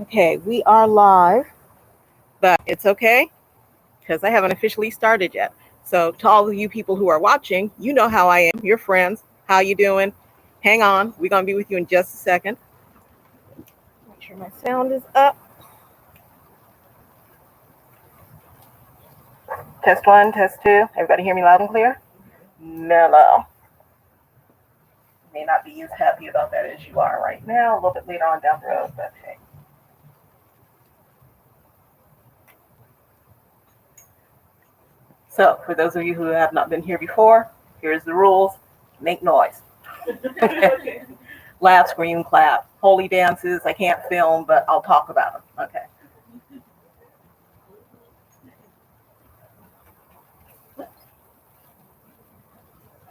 Okay, we are live, but it's okay because I haven't officially started yet. So to all of you people who are watching, you know how I am. Your friends, how you doing? Hang on, we're gonna be with you in just a second. Make sure my sound is up. Test one, test two. Everybody hear me loud and clear? Mellow. May not be as happy about that as you are right now. A little bit later on down the road, but hey. So, for those of you who have not been here before, here's the rules. Make noise. Laugh, scream, clap. Holy dances, I can't film, but I'll talk about them. Okay.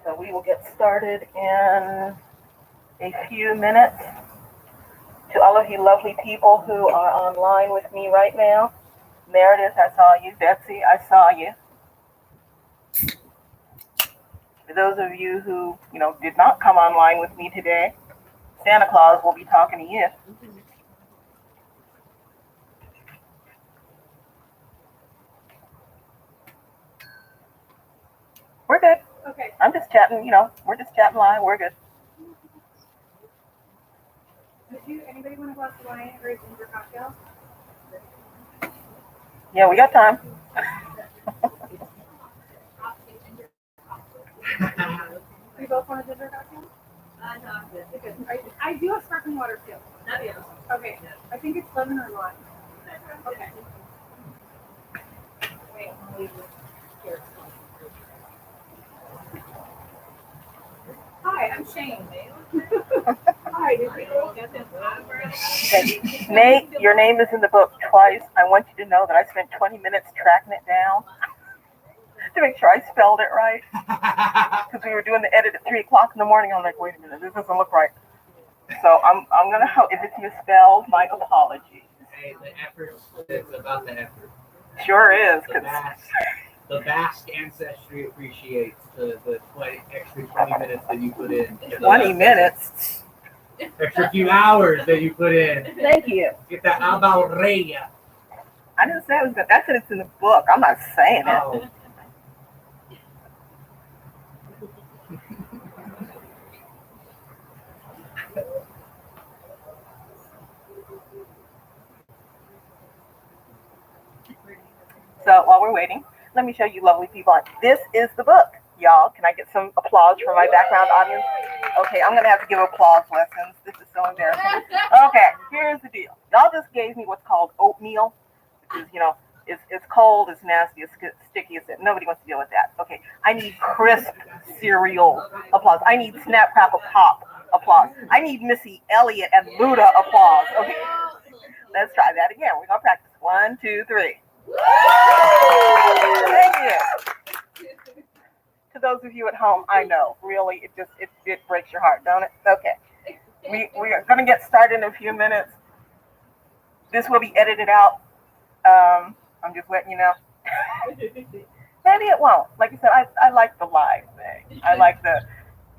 So we will get started in a few minutes. To all of you lovely people who are online with me right now, Meredith, I saw you. Betsy, I saw you. For those of you who, did not come online with me today, Santa Claus will be talking to you. We're good. Okay. I'm just chatting, we're just chatting live. We're good. Anybody want a glass of wine or a ginger cocktail? Yeah, we got time. We both want a ginger cocktail? No. I do have sparkling water too. Okay. I think it's lemon or lime. Okay. Wait, I'll leave this here. Hi, I'm Shane. Hi, Nate, your name is in the book twice. I want you to know that I spent 20 minutes tracking it down to make sure I spelled it right. Because we were doing the edit at 3 o'clock in the morning. I'm like, wait a minute, this doesn't look right. So I'm going to help. If it's misspelled, my apologies. Hey, the effort, it's about the effort. Sure is. The vast ancestry appreciates the extra 20 minutes that you put in. 20 minutes? Extra few hours that you put in. Thank you. Get that abalreya. I didn't say it was good. That's what it's in the book. I'm not saying it. Oh. So while we're waiting, let me show you lovely people. This is the book, y'all. Can I get some applause from my background audience? Okay, I'm going to have to give applause lessons. This is so embarrassing. Okay, here's the deal. Y'all just gave me what's called oatmeal, which is, it's cold, it's nasty, it's sticky, nobody wants to deal with that. Okay, I need crisp cereal applause. I need Snap Crackle Pop applause. I need Missy Elliott and Luda applause. Okay, let's try that again. We're going to practice. 1, 2, 3. Thank you. To those of you at home, I know, really, it breaks your heart, don't it? Okay. We are going to get started in a few minutes. This will be edited out. I'm just letting you know. Maybe it won't. Like I said, I like the live thing. I like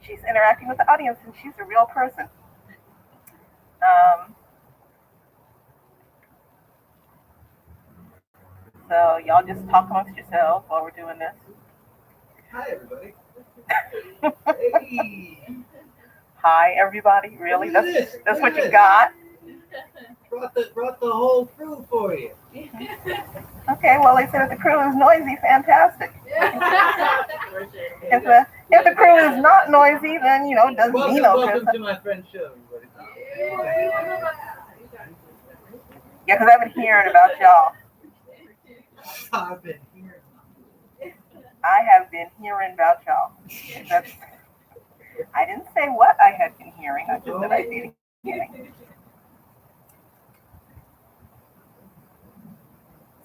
she's interacting with the audience, and she's a real person. So y'all just talk amongst yourselves while we're doing this. Hi, everybody. Hey. Hi, everybody. Really? That's what you got? Brought the whole crew for you. Okay, well, they said if the crew is noisy, fantastic. If the crew is not noisy, then, it doesn't mean no Welcome to my friend's show, everybody. Yeah, because I've been hearing about y'all. I've been hearing. I have been hearing about y'all. I didn't say what I had been hearing. I just said I've been hearing.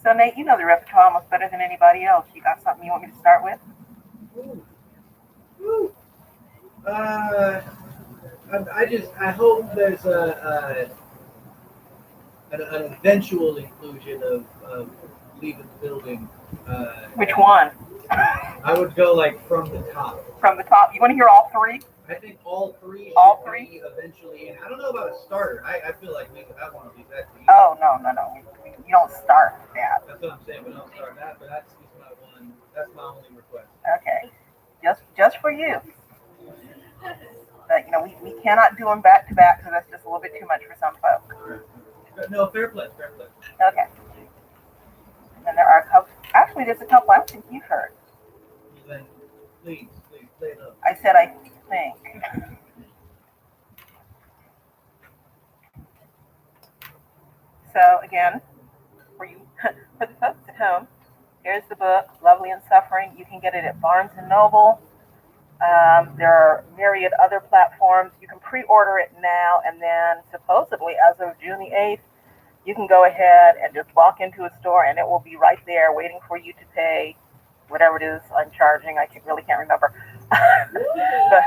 So, Nate, you know the repertoire almost better than anybody else. You got something you want me to start with? I hope there's an eventual inclusion of leaving the building. Which one? I would go from the top. From the top? You want to hear all three? I think all three All should three? be eventually. And I don't know about a starter. I feel like maybe that one will be better. Oh, no. You don't start that. That's what I'm saying. We don't start that, but that's just my one. That's my only request. Okay. Just for you. But, we cannot do them back to back because that's just a little bit too much for some folks. No, fair play, fair play. Okay. And there are a couple. Actually, there's a couple I don't think you've heard. Then please play it up. I said I think. So again, for you, for the folks at home, here's the book, Lovely and Suffering. You can get it at Barnes and Noble. There are myriad other platforms. You can pre-order it now, and then supposedly as of June the 8th, you can go ahead and just walk into a store, and it will be right there waiting for you to pay whatever it is I'm charging. I really can't remember. But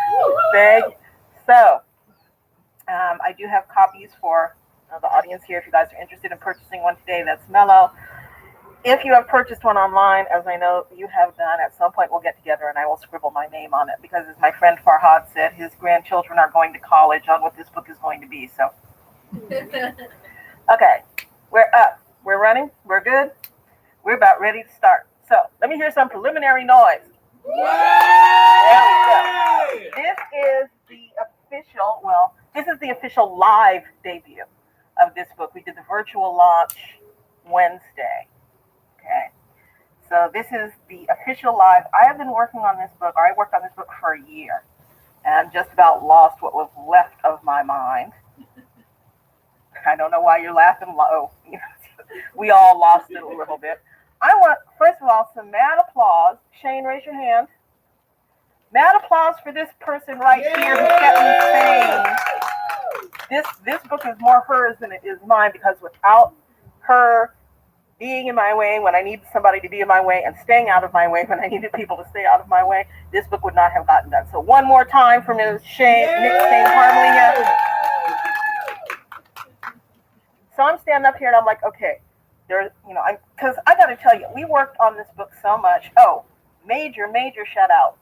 big. So I do have copies for the audience here. If you guys are interested in purchasing one today, that's Mellow. If you have purchased one online, as I know you have done, at some point we'll get together and I will scribble my name on it because, as my friend Farhad said, his grandchildren are going to college on what this book is going to be. So, okay, we're up. We're running. We're good. We're about ready to start. So, let me hear some preliminary noise. There we go. This is the official live debut of this book. We did the virtual launch Wednesday. Okay, so this is the official live. I have been working on this book, or I worked on this book for a year, and just about lost what was left of my mind. I don't know why you're laughing low. We all lost it a little bit. I want, first of all, some mad applause. Shane, raise your hand. Mad applause for this person right here who kept me sane. This book is more hers than it is mine, because without her being in my way when I needed somebody to be in my way and staying out of my way when I needed people to stay out of my way, this book would not have gotten done. So one more time for Ms. Shane Harmony. So I'm standing up here and I'm like, okay, because I got to tell you, we worked on this book so much. Oh, major shout out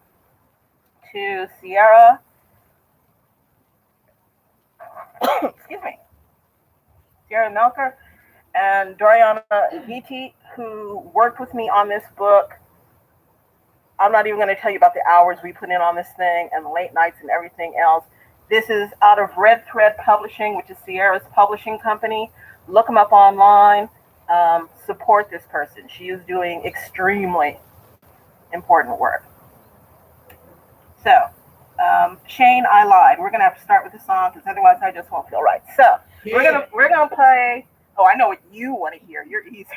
to Sierra. Excuse me. Sierra Melker and Doriana Viti, who worked with me on this book. I'm not even going to tell you about the hours we put in on this thing and the late nights and everything else. This is out of Red Thread Publishing, which is Sierra's publishing company. Look them up online. Support this person. She is doing extremely important work. So, Shane, I lied. We're going to have to start with the song because otherwise I just won't feel right. So, we're gonna play. Oh, I know what you want to hear. You're easy.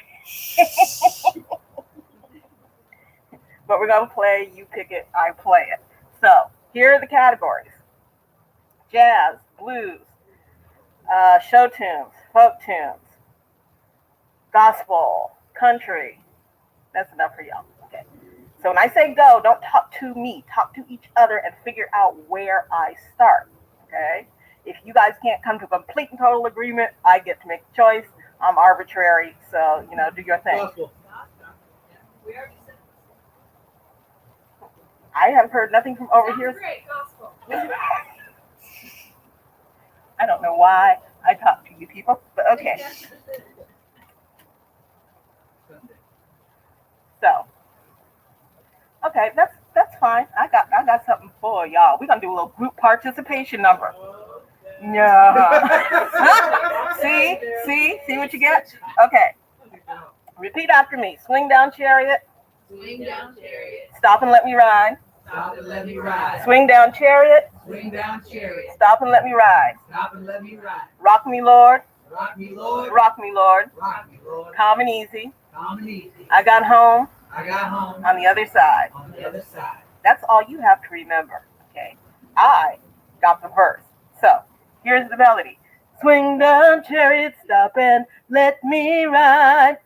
But we're going to play, you pick it, I play it. So, here are the categories. Jazz, blues, show tunes, folk tunes, gospel, country. That's enough for y'all. Okay. So when I say go, don't talk to me. Talk to each other and figure out where I start. Okay? If you guys can't come to a complete and total agreement, I get to make a choice. I'm arbitrary, so, do your thing. Gospel. I have heard nothing from over here. Great, gospel. I don't know why I talk to you people, but okay. So, okay, that's fine. I got something for y'all. We're gonna do a little group participation number. Yeah. See what you get? Okay. Repeat after me. Swing down, chariot. Swing down, chariot. Stop and let me ride. Stop and let me ride. Swing down, chariot. Swing down, chariot. Stop and let me ride. Stop and let me ride. Rock me, Lord. Rock me, Lord. Rock me, Lord. Rock me, Lord. Calm and easy. Calm and easy. I got home I got home on the other side. on the other side. That's all you have to remember. Okay. I got the verse. So here's the melody. Swing down, chariot, stop and let me ride.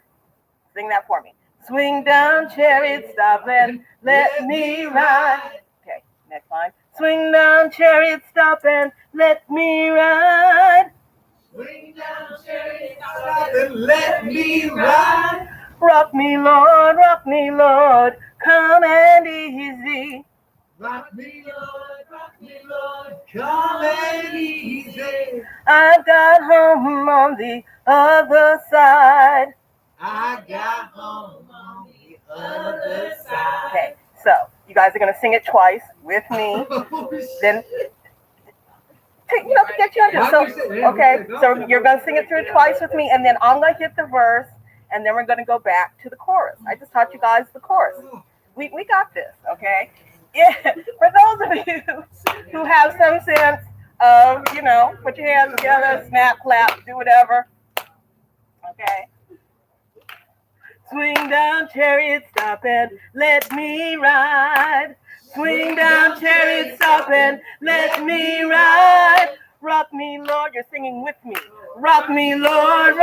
Sing that for me. Swing down, chariot, stop and let me ride. Okay, next line. Swing down, chariot, stop and let me ride. Swing down, chariot, stop and let me ride. Rock me, Lord, come and easy. Rock me, Lord, Lord, come and easy. I got home on the other side. I got home on the other side. Okay, so you guys are going to sing it twice with me. Then, to get you under. So, okay, so you're going to sing it through twice with me, and then I'm going to hit the verse, and then we're going to go back to the chorus. I just taught you guys the chorus. We got this, okay? Yeah, for those of you who have some sense of, put your hands together, snap, clap, do whatever, okay? Swing down, chariot, stop and let me ride. Swing down, chariot, stop and let me ride. Rock me, Lord, you're singing with me. Rock me, Lord,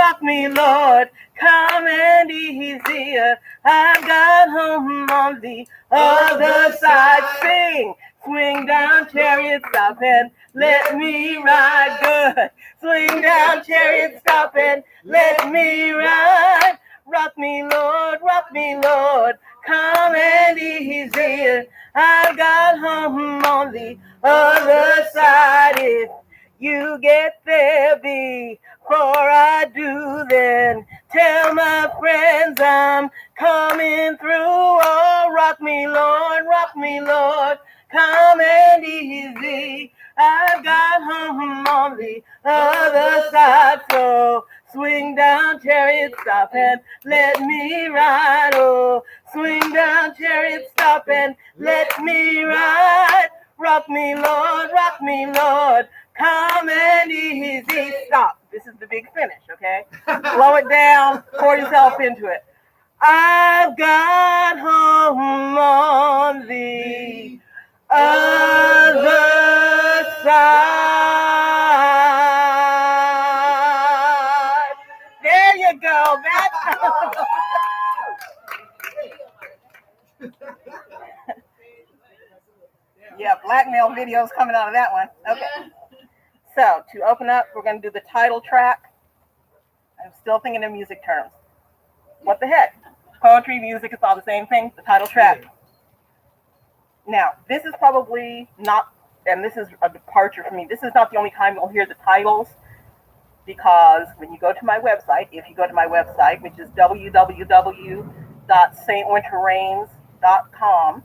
come and easier. I've got home on the other side. Sing. Swing down, chariot, stop and let me ride. Good. Swing down, chariot, stop and let me ride. Rock me, Lord, come and easier. I've got home on the other side. If you get there before I do, then tell my friends I'm coming through. Oh, rock me, Lord, come and easy. I've got home on the other side. So swing down, chariot, stop and let me ride. Oh, swing down, chariot, stop and let me ride. Rock me, Lord, come and easy. Stop. This is the big finish, okay? Slow it down, pour yourself into it. I've got home on the other side. There you go. Yeah, blackmail videos coming out of that one. Okay. So to open up, we're going to do the title track. I'm still thinking in music terms. What the heck? Poetry, music, it's all the same thing. The title track. Now, this is probably not, and this is a departure for me. This is not the only time you'll hear the titles, because when you go to my website, if you go to my website, which is www.stwinterrains.com,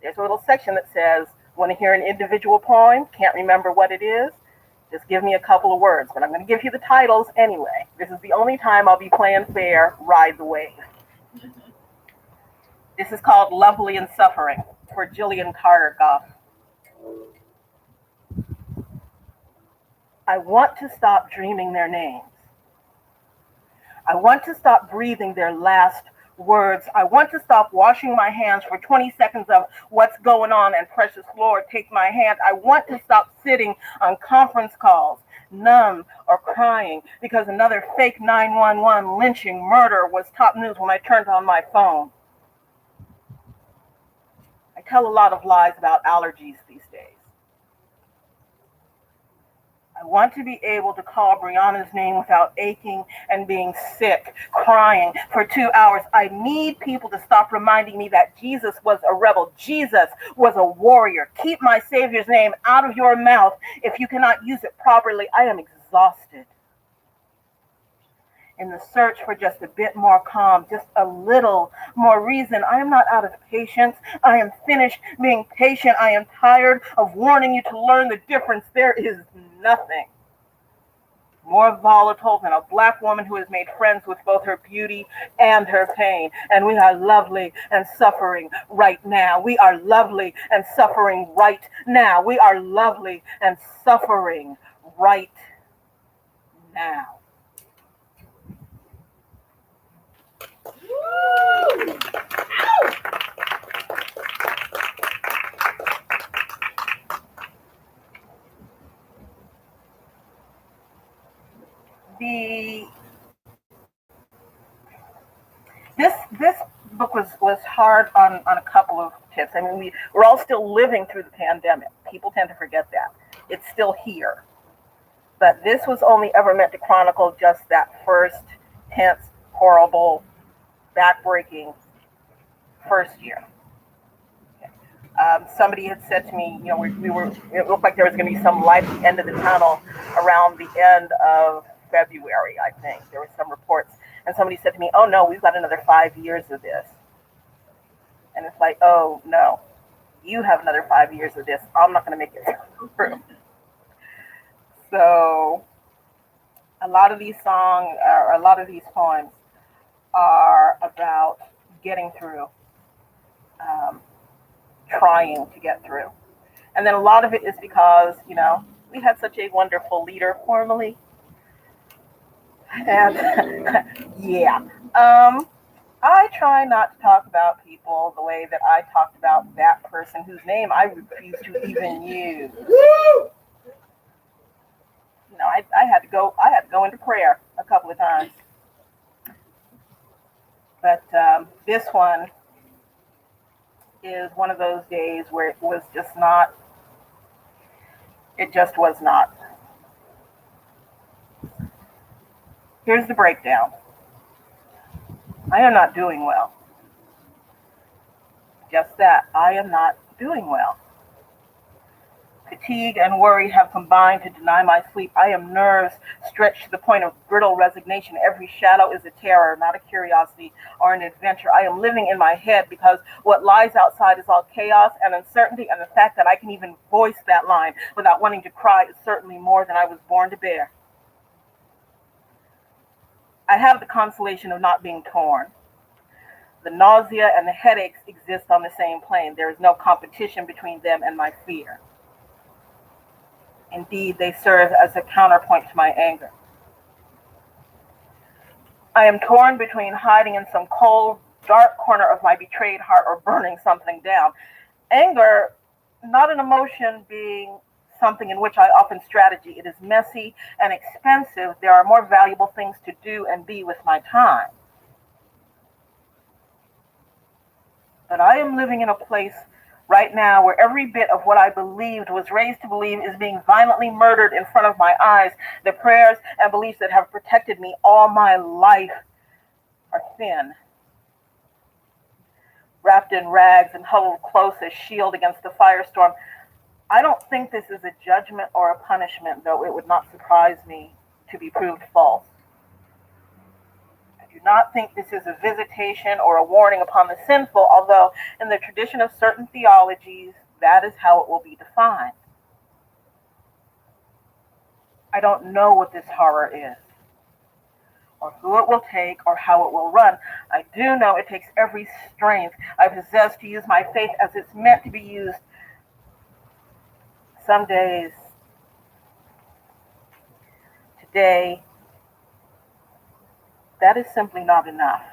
there's a little section that says, want to hear an individual poem? Can't remember what it is? Just give me a couple of words, but I'm going to give you the titles anyway. This is the only time I'll be playing fair, Ride the Wave. This is called Lovely and Suffering for Jillian Carter Goff. I want to stop dreaming their names. I want to stop breathing their last words. I want to stop washing my hands for 20 seconds of what's going on, and precious Lord, take my hand. I want to stop sitting on conference calls, numb or crying, because another fake 911 lynching murder was top news when I turned on my phone. I tell a lot of lies about allergies these days. I want to be able to call Brianna's name without aching and being sick, crying for 2 hours. I need people to stop reminding me that Jesus was a rebel. Jesus was a warrior. Keep my Savior's name out of your mouth if you cannot use it properly. I am exhausted. In the search for just a bit more calm, just a little more reason. I am not out of patience. I am finished being patient. I am tired of warning you to learn the difference. There is nothing more volatile than a Black woman who has made friends with both her beauty and her pain. And we are lovely and suffering right now. We are lovely and suffering right now. We are lovely and suffering right now. This book was hard on a couple of tips. I mean, we're all still living through the pandemic. People tend to forget that. It's still here. But this was only ever meant to chronicle just that first tense, horrible, backbreaking first year. Okay. Somebody had said to me, it looked like there was going to be some light at the end of the tunnel around the end of February, I think. There were some reports. And somebody said to me, oh no, we've got another 5 years of this. And it's like, oh no, you have another 5 years of this. I'm not going to make it through. So a lot of these songs, or a lot of these poems are about getting through, trying to get through. And then a lot of it is because, we had such a wonderful leader formerly. And yeah, I try not to talk about people the way that I talked about that person whose name I refuse to even use. I had to go into prayer a couple of times. But this one is one of those days where it was just not, it just was not. Here's the breakdown. I am not doing well. Just that, I am not doing well. Fatigue and worry have combined to deny my sleep. I am nerves stretched to the point of brittle resignation. Every shadow is a terror, not a curiosity or an adventure. I am living in my head because what lies outside is all chaos and uncertainty, and the fact that I can even voice that line without wanting to cry is certainly more than I was born to bear. I have the consolation of not being torn. The nausea and the headaches exist on the same plane. There is no competition between them and my fear. Indeed, they serve as a counterpoint to my anger. I am torn between hiding in some cold, dark corner of my betrayed heart or burning something down. Anger, not an emotion, being something in which I often strategy. It is messy and expensive. There are more valuable things to do and be with my time. But I am living in a place right now where every bit of what I believed, was raised to believe, is being violently murdered in front of my eyes. The prayers and beliefs that have protected me all my life are thin, wrapped in rags and huddled close as shield against the firestorm. I don't think this is a judgment or a punishment, though it would not surprise me to be proved false. I do not think this is a visitation or a warning upon the sinful, although in the tradition of certain theologies, that is how it will be defined. I don't know what this horror is, or who it will take, or how it will run. I do know it takes every strength I possess to use my faith as it's meant to be used. Some days, today, that is simply not enough.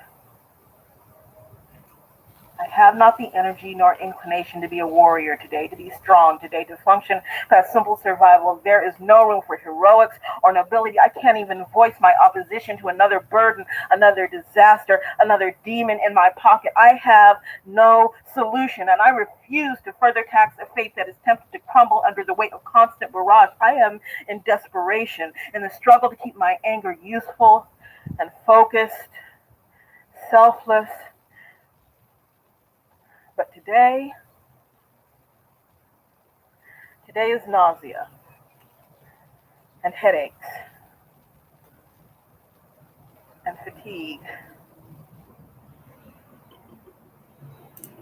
I have not the energy nor inclination to be a warrior today, to be strong today, to function past simple survival. There is no room for heroics or nobility. I can't even voice my opposition to another burden, another disaster, another demon in my pocket. I have no solution, and I refuse to further tax a faith that is tempted to crumble under the weight of constant barrage. I am in desperation, in the struggle to keep my anger useful and focused, selfless. But today is nausea and headaches and fatigue.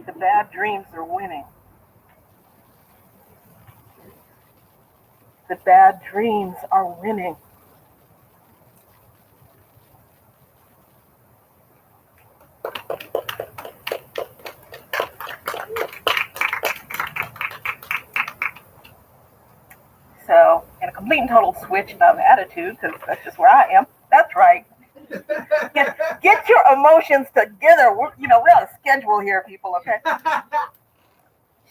The bad dreams are winning. The bad dreams are winning. So, in a complete and total switch of attitude, because that's just where I am. That's right. Get your emotions together. We're on a schedule here, people, okay?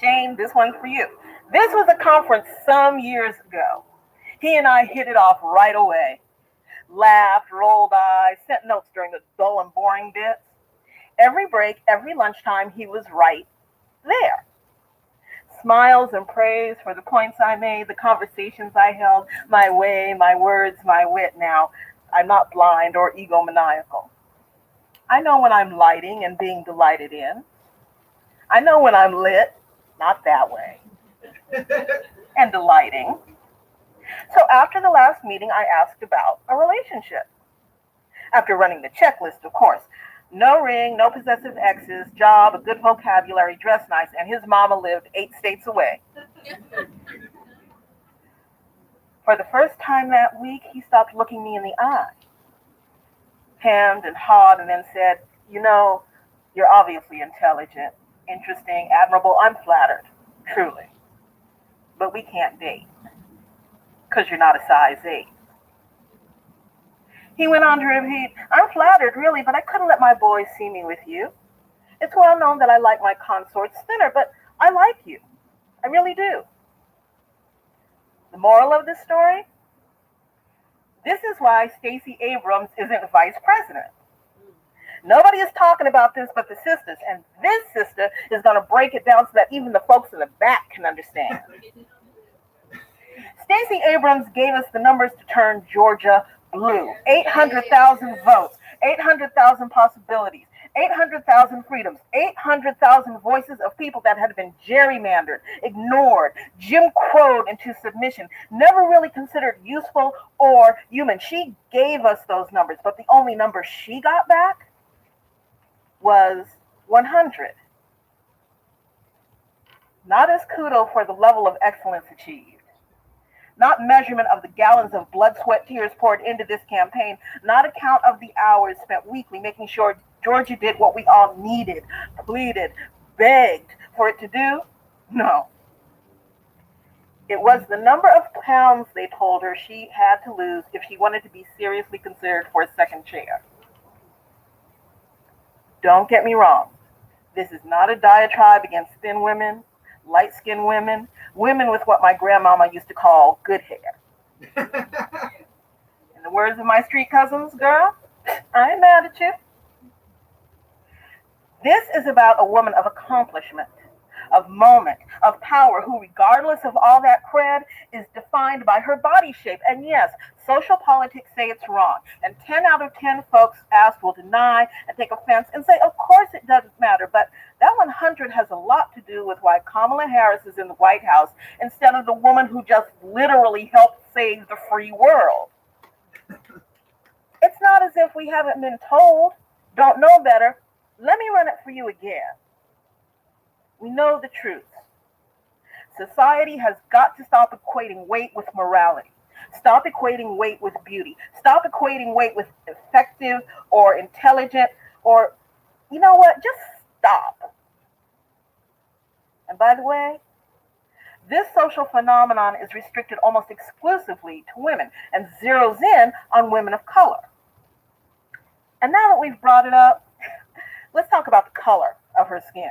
Shane, this one's for you. This was a conference some years ago. He and I hit it off right away. Laughed, rolled eyes, sent notes during the dull and boring bits. Every break, every lunchtime, he was right there. Smiles and praise for the points I made, the conversations I held, my way, my words, my wit. Now, I'm not blind or egomaniacal. I know when I'm lighting and being delighted in. I know when I'm lit Not that way. And delighting. So after the last meeting, I asked about a relationship. After running the checklist, of course. No ring, no possessive exes, job, a good vocabulary, dress nice, and his mama lived 8 states away. For the first time that week, he stopped looking me in the eye, hemmed and hawed, and then said, "You know, you're obviously intelligent, interesting, admirable. I'm flattered, truly. But we can't date, because you're not a size 8. He went on to repeat, "I'm flattered, really, but I couldn't let my boys see me with you. It's well known that I like my consorts thinner, but I like you. I really do." The moral of this story? This is why Stacey Abrams isn't vice president. Nobody is talking about this but the sisters, and this sister is going to break it down so that even the folks in the back can understand. Stacey Abrams gave us the numbers to turn Georgia blue. 800,000 votes, 800,000 possibilities, 800,000 freedoms, 800,000 voices of people that had been gerrymandered, ignored, Jim Crowed into submission, never really considered useful or human. She gave us those numbers, but the only number she got back was 100. Not as kudo for the level of excellence achieved. Not measurement of the gallons of blood, sweat, tears poured into this campaign, not a count of the hours spent weekly making sure Georgia did what we all needed, pleaded, begged for it to do. No. It was the number of pounds they told her she had to lose if she wanted to be seriously considered for a second chair. Don't get me wrong. This is not a diatribe against thin women, light-skinned women, women with what my grandmama used to call good hair. In the words of my street cousins, girl, I ain't mad at you. This is about a woman of accomplishment, of moment, of power, who, regardless of all that cred, is defined by her body shape. And yes, social politics say it's wrong. And 10 out of 10 folks asked will deny and take offense and say, of course it doesn't matter. But that 100 has a lot to do with why Kamala Harris is in the White House instead of the woman who just literally helped save the free world. It's not as if we haven't been told, don't know better. Let me run it for you again. We know the truth. Society has got to stop equating weight with morality. Stop equating weight with beauty. Stop equating weight with effective or intelligent or, you know what, just stop. And by the way, this social phenomenon is restricted almost exclusively to women and zeroes in on women of color. And now that we've brought it up, let's talk about the color of her skin.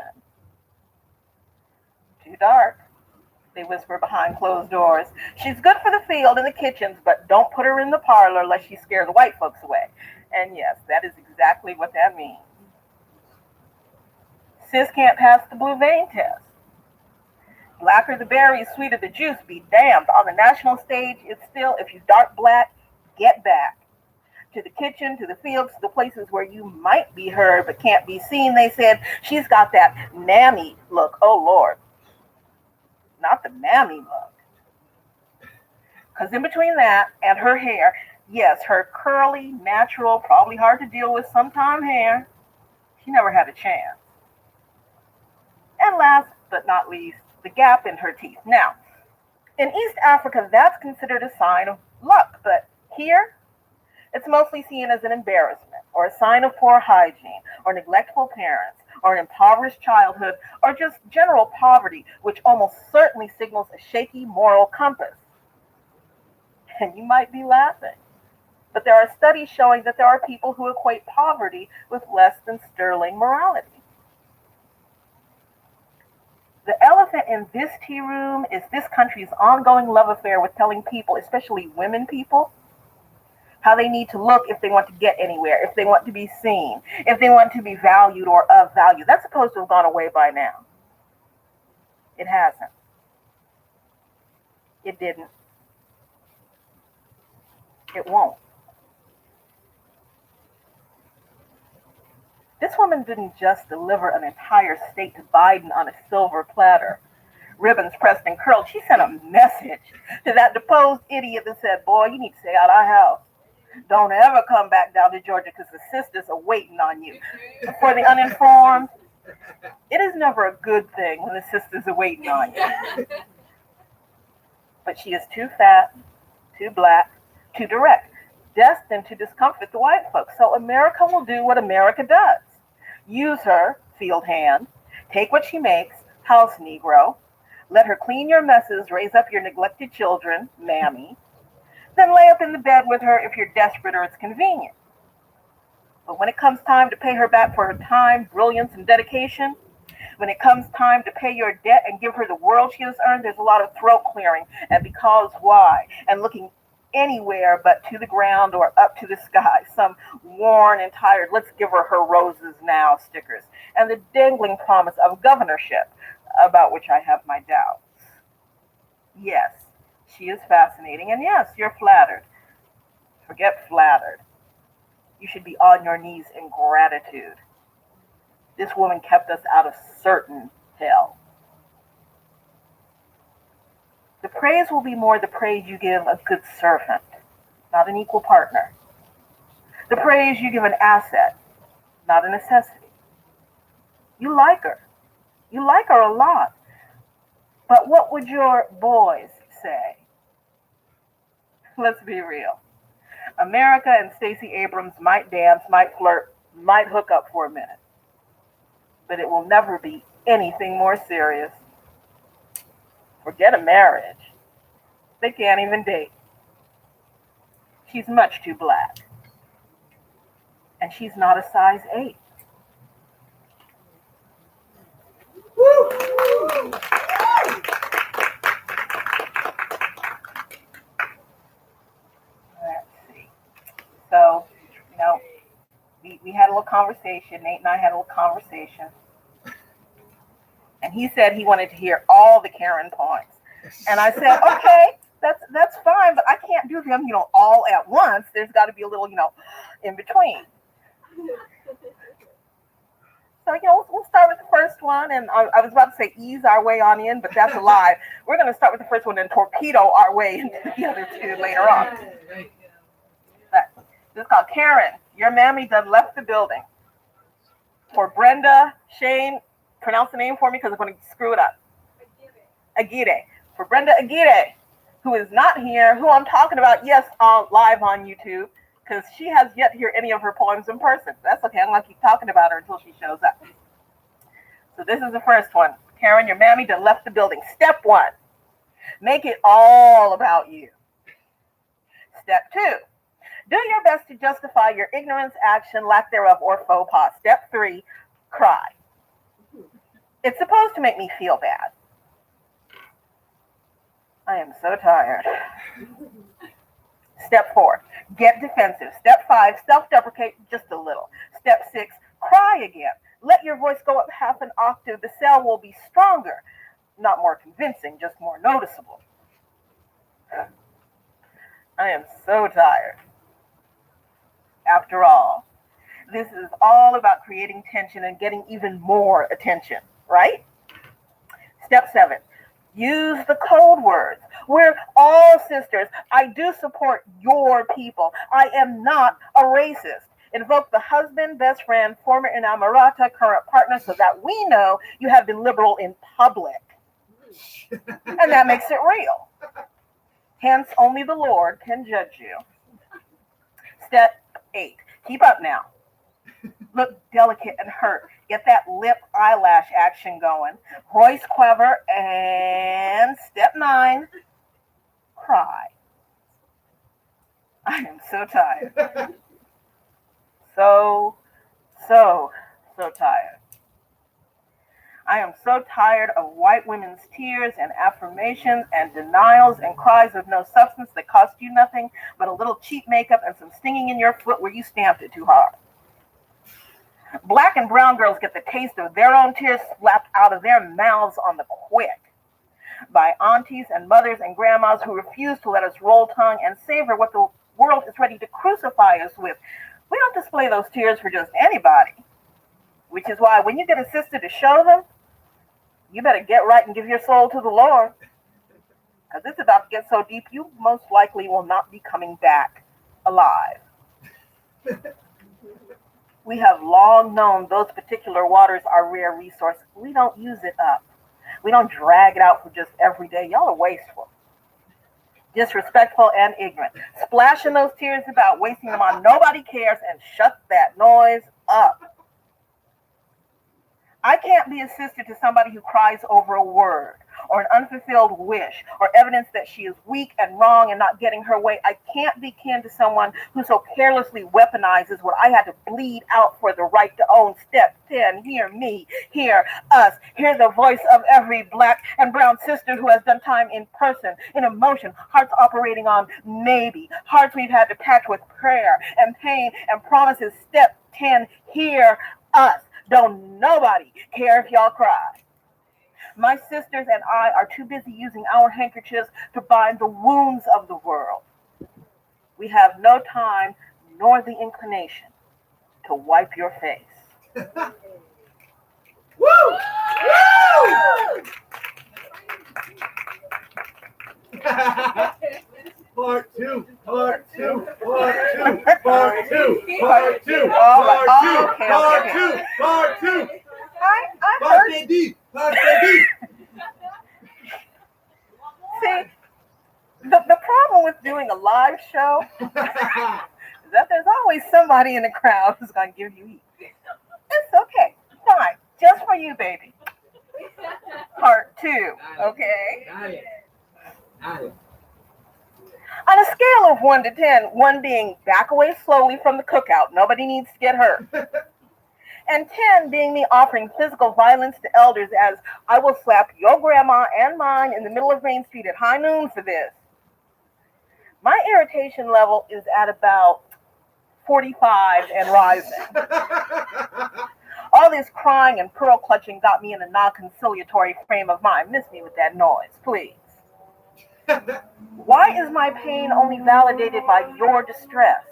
Too dark, they whisper behind closed doors. She's good for the field and the kitchens, but don't put her in the parlor lest she scare the white folks away. And yes, that is exactly what that means. Sis can't pass the blue vein test. Blacker the berries, sweeter the juice, be damned. On the national stage, it's still, if you dark black, get back. To the kitchen, to the fields, to the places where you might be heard but can't be seen. They said, she's got that mammy look. Oh, Lord. Not the mammy look. Because in between that and her hair, yes, her curly, natural, probably hard to deal with sometime hair, she never had a chance. And last but not least, the gap in her teeth. Now, in East Africa, that's considered a sign of luck, but here, it's mostly seen as an embarrassment or a sign of poor hygiene or neglectful parents or an impoverished childhood or just general poverty, which almost certainly signals a shaky moral compass. And you might be laughing, but there are studies showing that there are people who equate poverty with less than sterling morality. The elephant in this tea room is this country's ongoing love affair with telling people, especially women people, how they need to look if they want to get anywhere, if they want to be seen, if they want to be valued or of value. That's supposed to have gone away by now. It hasn't. It didn't. It won't. This woman didn't just deliver an entire state to Biden on a silver platter. ribbons pressed and curled, she sent a message to that deposed idiot that said, boy, you need to stay out of our house. Don't ever come back down to Georgia because the sisters are waiting on you. For the uninformed, it is never a good thing when the sisters are waiting on you. But she is too fat, too black, too direct, destined to discomfort the white folks. So America will do what America does. Use her, field hand, take what she makes, house Negro, let her clean your messes, raise up your neglected children, mammy, then lay up in the bed with her if you're desperate or it's convenient. But when it comes time to pay her back for her time, brilliance, and dedication, when it comes time to pay your debt and give her the world she has earned, there's a lot of throat clearing and because why, and looking anywhere but to the ground or up to the sky, some worn and tired, let's give her roses now stickers, and the dangling promise of governorship, about which I have my doubts. Yes, she is fascinating, and yes, you're flattered. Forget flattered. You should be on your knees in gratitude. This woman kept us out of certain hell. The praise will be more the praise you give a good servant, not an equal partner. The praise you give an asset, not a necessity. You like her. You like her a lot. But what would your boys say? Let's be real. America and Stacey Abrams might dance, might flirt, might hook up for a minute. But it will never be anything more serious. Forget a marriage. They can't even date. She's much too black. And she's not a size 8. Woo! Let's see. So, we had a little conversation. Nate and I had a little conversation. And he said he wanted to hear all the Karen points. And I said, okay, that's fine, but I can't do them, all at once. There's got to be a little, in between. So, we'll start with the first one. And I was about to say ease our way on in, but that's a lie. We're going to start with the first one and torpedo our way into the other two later on. But this is called Karen, your mammy done left the building. For Brenda, Shane, pronounce the name for me because I'm going to screw it up. Aguirre. For Brenda Aguirre, who is not here, who I'm talking about, yes, live on YouTube, because she has yet to hear any of her poems in person. That's okay. I'm going to keep talking about her until she shows up. So this is the first one. Karen, your mammy done left the building. Step 1, make it all about you. Step 2, do your best to justify your ignorance, action, lack thereof, or faux pas. Step 3, cry. It's supposed to make me feel bad. I am so tired. Step 4, get defensive. Step 5, self-deprecate just a little. Step 6, cry again. Let your voice go up half an octave. The cell will be stronger, not more convincing, just more noticeable. I am so tired. After all, this is all about creating tension and getting even more attention, right? Step 7, use the code words. We're all sisters. I do support your people. I am not a racist. Invoke the husband, best friend, former inamorata, current partner, so that we know you have been liberal in public. And that makes it real. Hence, only the Lord can judge you. Step 8, keep up now. Look delicate and hurt. Get that lip eyelash action going. Voice clever. And step 9, cry. I am so tired. So tired. I am so tired of white women's tears and affirmations and denials and cries of no substance that cost you nothing but a little cheap makeup and some stinging in your foot where you stamped it too hard. Black and brown girls get the taste of their own tears slapped out of their mouths on the quick by aunties and mothers and grandmas who refuse to let us roll tongue and savor what the world is ready to crucify us with. We don't display those tears for just anybody, which is why when you get a sister to show them, You better get right and give your soul to the Lord, because it's about to get so deep you most likely will not be coming back alive. We have long known those particular waters are rare resource. We don't use it up. We don't drag it out for just every day. Y'all are wasteful, disrespectful, and ignorant. Splashing those tears about, wasting them on nobody cares, and shut that noise up. I can't be a sister to somebody who cries over a word or an unfulfilled wish or evidence that she is weak and wrong and not getting her way. I can't be kin to someone who so carelessly weaponizes what I had to bleed out for the right to own. Step 10, hear me, hear us, hear the voice of every black and brown sister who has done time in person, in emotion, hearts operating on maybe, hearts we've had to patch with prayer and pain and promises. Step 10, hear us. Don't nobody care if y'all cry. My sisters and I are too busy using our handkerchiefs to bind the wounds of the world. We have no time nor the inclination to wipe your face. Woo! Woo! Part two, part two, part two, part two, part two, part two, part two. I Parte heard. deep, parte deep. See, the problem with doing a live show is that there's always somebody in the crowd who's going to give you heat. It's okay. Fine. Just for you, baby. Part 2. Okay? Got it. Got it. On a scale of 1 to 10, 1 being back away slowly from the cookout, nobody needs to get hurt, and 10 being me offering physical violence to elders as I will slap your grandma and mine in the middle of Main Street at high noon for this. My irritation level is at about 45 and rising. All this crying and pearl clutching got me in a non-conciliatory frame of mind. Miss me with that noise, please. Why is my pain only validated by your distress?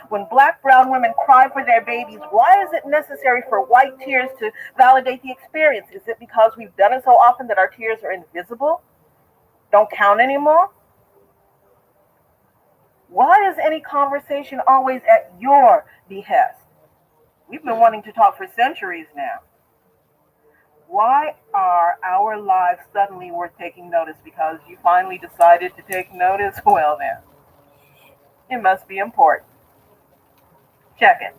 When black, brown women cry for their babies, why is it necessary for white tears to validate the experience? Is it because we've done it so often that our tears are invisible? Don't count anymore? Why is any conversation always at your behest? We've been wanting to talk for centuries now. Why are our lives suddenly worth taking notice? Because you finally decided to take notice? Well then, it must be important. Check it.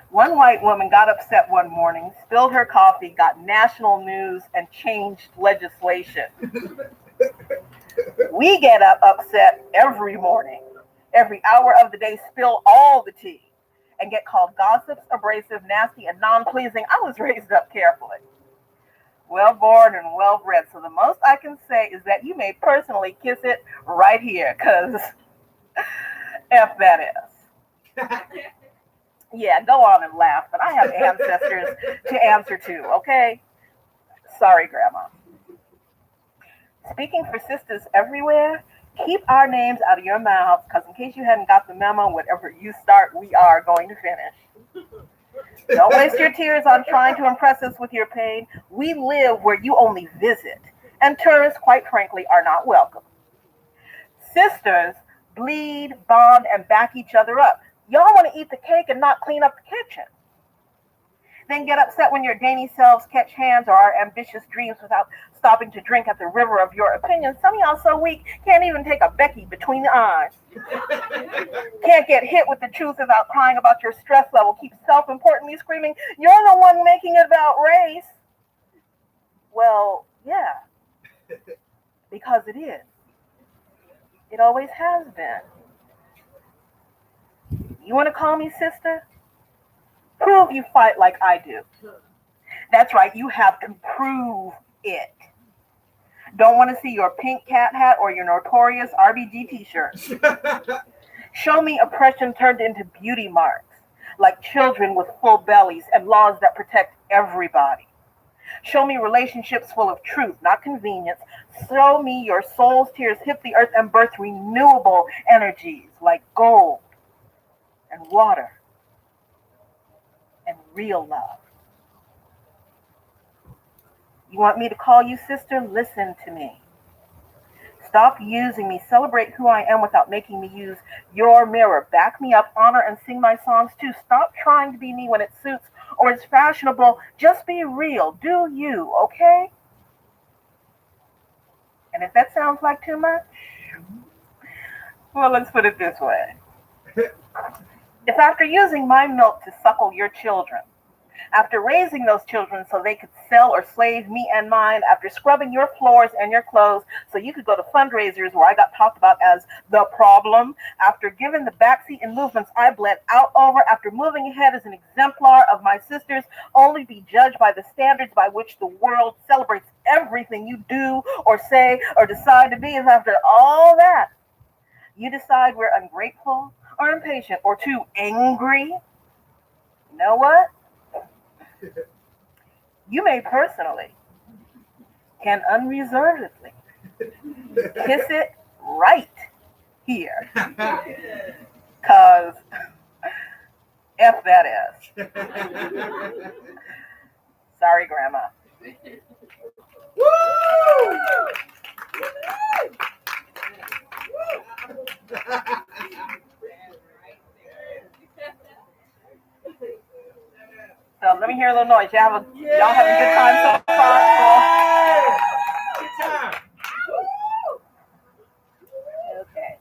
One white woman got upset one morning, spilled her coffee, got national news, and changed legislation. We get up upset every morning, every hour of the day, spill all the tea, and get called gossips, abrasive, nasty, and non-pleasing. I was raised up carefully, well-born and well-bred, so the most I can say is that you may personally kiss it right here, because F that is. Yeah, go on and laugh, but I have ancestors to answer to, okay? Sorry, Grandma. Speaking for sisters everywhere, keep our names out of your mouths, because in case you hadn't got the memo, whatever you start, we are going to finish. Don't waste your tears on trying to impress us with your pain. We live where you only visit, and tourists, quite frankly, are not welcome. Sisters bleed, bond, and back each other up. Y'all want to eat the cake and not clean up the kitchen. Then get upset when your dainty selves catch hands or our ambitious dreams without stopping to drink at the river of your opinions. Some of y'all so weak, can't even take a Becky between the eyes. Can't get hit with the truth without crying about your stress level. Keep self-importantly screaming, you're the one making it about race. Well, yeah, because it is. It always has been. You want to call me sister? Prove you fight like I do. That's right, you have to prove it. Don't want to see your pink cat hat or your notorious RBG t-shirt. Show me oppression turned into beauty marks, like children with full bellies and laws that protect everybody. Show me relationships full of truth, not convenience. Show me your soul's tears hit the earth and birth renewable energies like gold and water and real love. You want me to call you sister? Listen to me. Stop using me. Celebrate who I am without making me use your mirror. Back me up, honor, and sing my songs too. Stop trying to be me when it suits or it's fashionable. Just be real. Do you, okay? And if that sounds like too much, well, let's put it this way. If after using my milk to suckle your children, after raising those children so they could sell or slave me and mine, after scrubbing your floors and your clothes so you could go to fundraisers where I got talked about as the problem, after giving the backseat in movements I bled out over, after moving ahead as an exemplar of my sisters, only be judged by the standards by which the world celebrates everything you do or say or decide to be, is after all that, you decide we're ungrateful or impatient or too angry. You know what? You may personally can unreservedly kiss it right here. Cause F that ass. Sorry, Grandma. Woo! So let me hear a little noise. Y'all having a good time so far? Good time. Okay.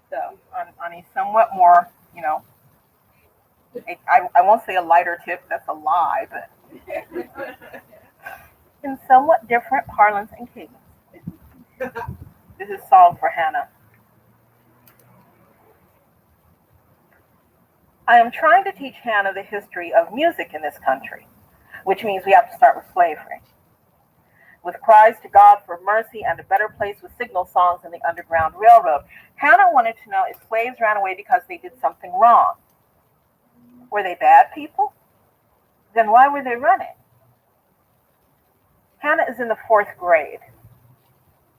So on a somewhat more, I won't say a lighter tip, that's a lie, but in somewhat different parlance and cadence. This is song for Hannah. I am trying to teach Hannah the history of music in this country, which means we have to start with slavery. With cries to God for mercy and a better place with signal songs in the Underground Railroad. Hannah wanted to know if slaves ran away because they did something wrong. Were they bad people? Then why were they running? Hannah is in the 4th grade.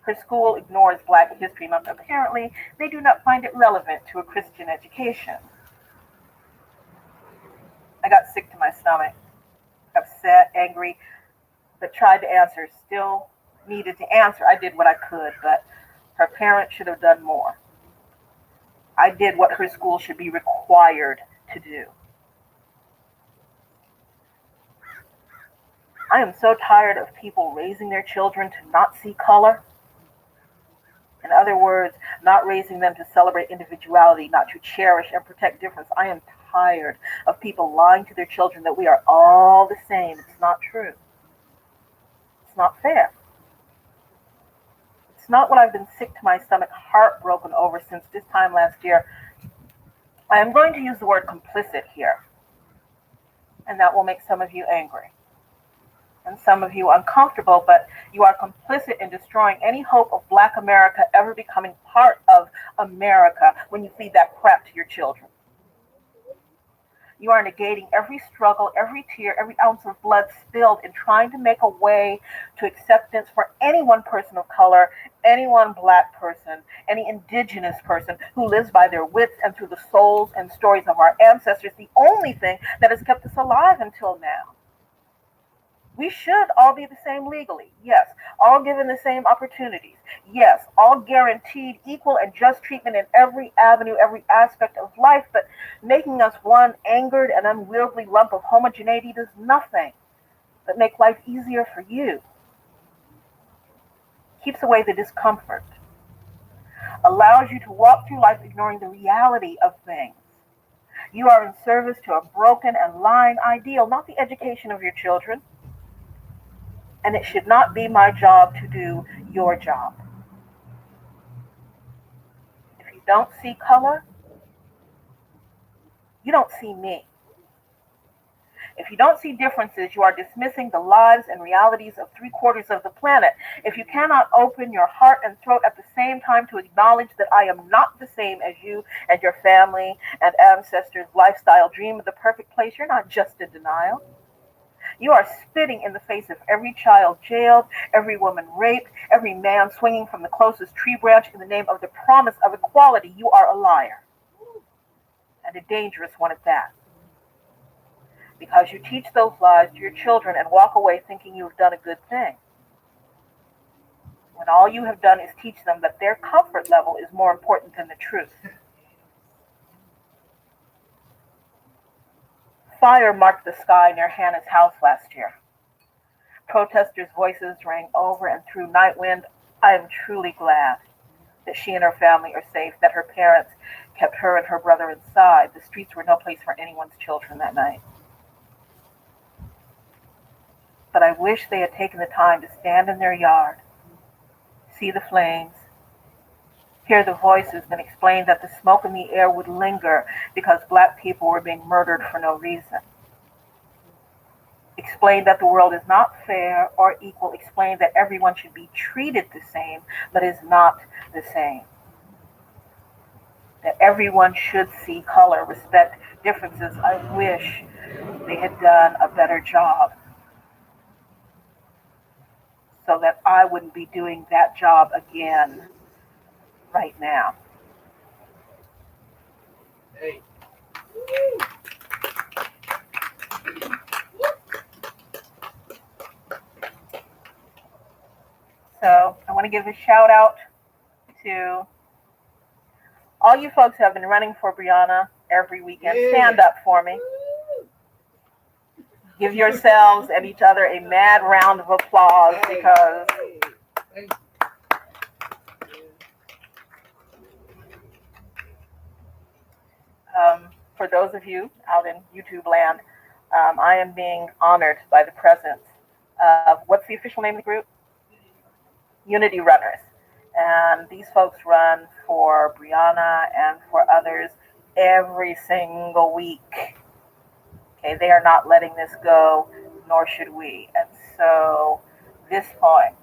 Her school ignores Black History Month. Apparently, they do not find it relevant to a Christian education. I got sick to my stomach, upset, angry, but tried to answer, still needed to answer. I did what I could, but her parents should have done more. I did what her school should be required to do. I am so tired of people raising their children to not see color. In other words, not raising them to celebrate individuality, not to cherish and protect difference. I am tired of people lying to their children that we are all the same. It's not true. It's not fair. It's not what I've been sick to my stomach, heartbroken over since this time last year. I am going to use the word complicit here, and that will make some of you angry and some of you uncomfortable, but you are complicit in destroying any hope of Black America ever becoming part of America when you feed that crap to your children. You are negating every struggle, every tear, every ounce of blood spilled in trying to make a way to acceptance for any one person of color, any one Black person, any indigenous person who lives by their wits and through the souls and stories of our ancestors, the only thing that has kept us alive until now. We should all be the same legally, yes, all given the same opportunities, yes, all guaranteed equal and just treatment in every avenue, every aspect of life, but making us one angered and unwieldy lump of homogeneity does nothing but make life easier for you. Keeps away the discomfort, allows you to walk through life ignoring the reality of things. You are in service to a broken and lying ideal, not the education of your children. And it should not be my job to do your job. If you don't see color, you don't see me. If you don't see differences, you are dismissing the lives and realities of 3/4 of the planet. If you cannot open your heart and throat at the same time to acknowledge that I am not the same as you and your family and ancestors' lifestyle dream of the perfect place, you're not just in denial. You are spitting in the face of every child jailed, every woman raped, every man swinging from the closest tree branch in the name of the promise of equality. You are a liar, and a dangerous one at that. because you teach those lies to your children and walk away thinking you have done a good thing, when all you have done is teach them that their comfort level is more important than the truth. Fire marked the sky near Hannah's house last year. Protesters' voices rang over and through night wind. I am truly glad that she and her family are safe, that her parents kept her and her brother inside. The streets were no place for anyone's children that night. But I wish they had taken the time to stand in their yard, see the flames, hear the voices, and explain that the smoke in the air would linger because Black people were being murdered for no reason. Explain that the world is not fair or equal. Explain that everyone should be treated the same, but is not the same. That everyone should see color, respect differences. I wish they had done a better job so that I wouldn't be doing that job again right now. Hey. So I want to give a shout out to all you folks who have been running for Brianna every weekend. Yeah. Stand up for me. Give yourselves and each other a mad round of applause because for those of you out in YouTube land, I am being honored by the presence of, what's the official name of the group? Unity Runners. And these folks run for Brianna and for others every single week. Okay, they are not letting this go, nor should we. And so this poem,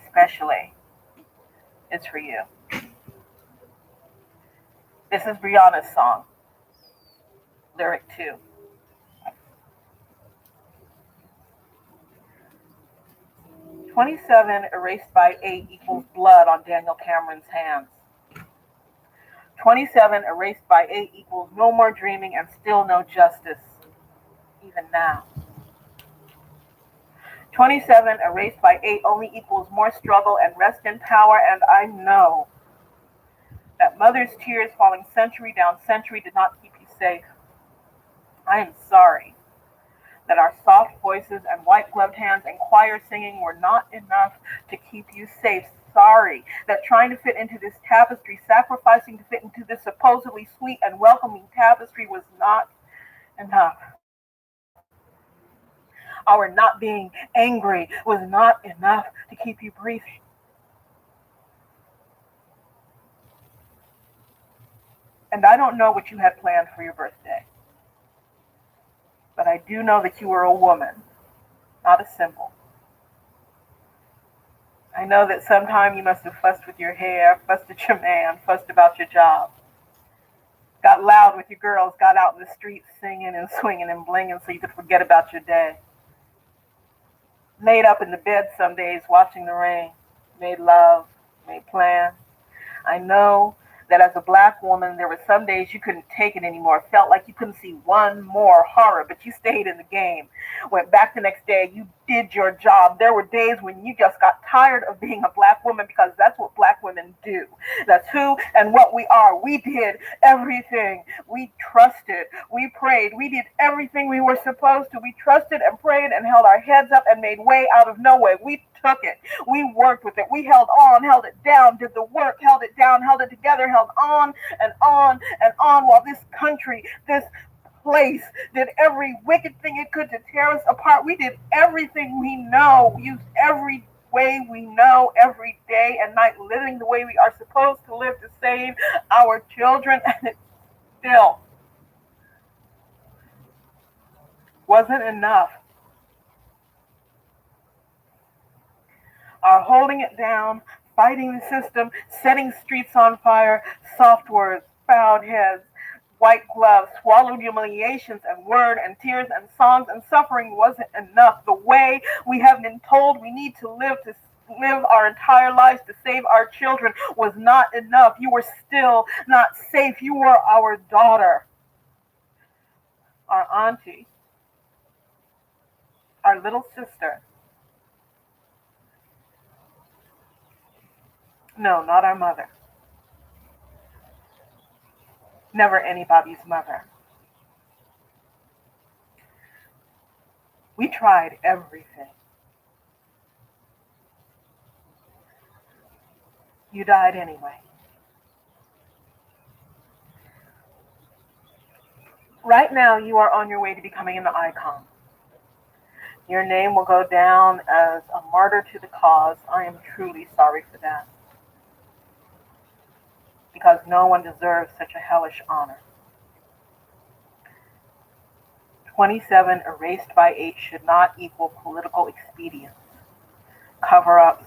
especially, is for you. This is Brianna's song, lyric 2. "27 erased by 8 equals blood on Daniel Cameron's hands. 27 erased by 8 equals no more dreaming and still no justice, even now. 27 erased by 8 only equals more struggle and rest in power, and I know that mother's tears falling century down century did not keep you safe. I am sorry that our soft voices and white-gloved hands and choir singing were not enough to keep you safe. Sorry that trying to fit into this tapestry, sacrificing to fit into this supposedly sweet and welcoming tapestry was not enough. Our not being angry was not enough to keep you breathing. And I don't know what you had planned for your birthday, but I do know that you were a woman, not a symbol. I know that sometime you must have fussed with your hair, fussed at your man, fussed about your job, got loud with your girls, got out in the streets singing and swinging and blinging so you could forget about your day. Laid up in the bed some days watching the rain, made love, made plans. I know that as a Black woman, there were some days you couldn't take it anymore, felt like you couldn't see one more horror, but you stayed in the game. Went back the next day, you did your job. There were days when you just got tired of being a Black woman because that's what Black women do. That's who and what we are. We did everything. We trusted. We prayed. We did everything we were supposed to. We trusted and prayed and held our heads up and made way out of no way. We took it. We worked with it. We held on, held it down, did the work, held it down, held it together, held on and on and on while this country, this place did every wicked thing it could to tear us apart. We did everything we know. We used every way we know every day and night, living the way we are supposed to live to save our children, and it still wasn't enough. Our holding it down, fighting the system, setting streets on fire, soft words, bowed heads, white gloves, swallowed humiliations and word and tears and songs and suffering wasn't enough. The way we have been told we need to live our entire lives to save our children was not enough. You were still not safe. You were our daughter, our auntie, our little sister. No, not our mother. Never anybody's mother. We tried everything. You died anyway. Right now, you are on your way to becoming an icon. Your name will go down as a martyr to the cause. I am truly sorry for that. Because no one deserves such a hellish honor. 27 erased by 8 should not equal political expedience. Cover-ups,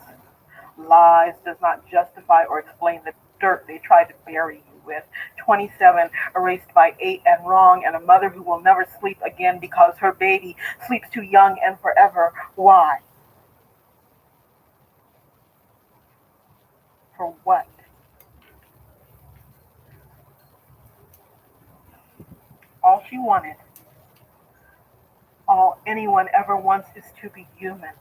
lies does not justify or explain the dirt they tried to bury you with. 27 erased by 8 and wrong, and a mother who will never sleep again because her baby sleeps too young and forever. Why? For what? All she wanted, all anyone ever wants, is to be human.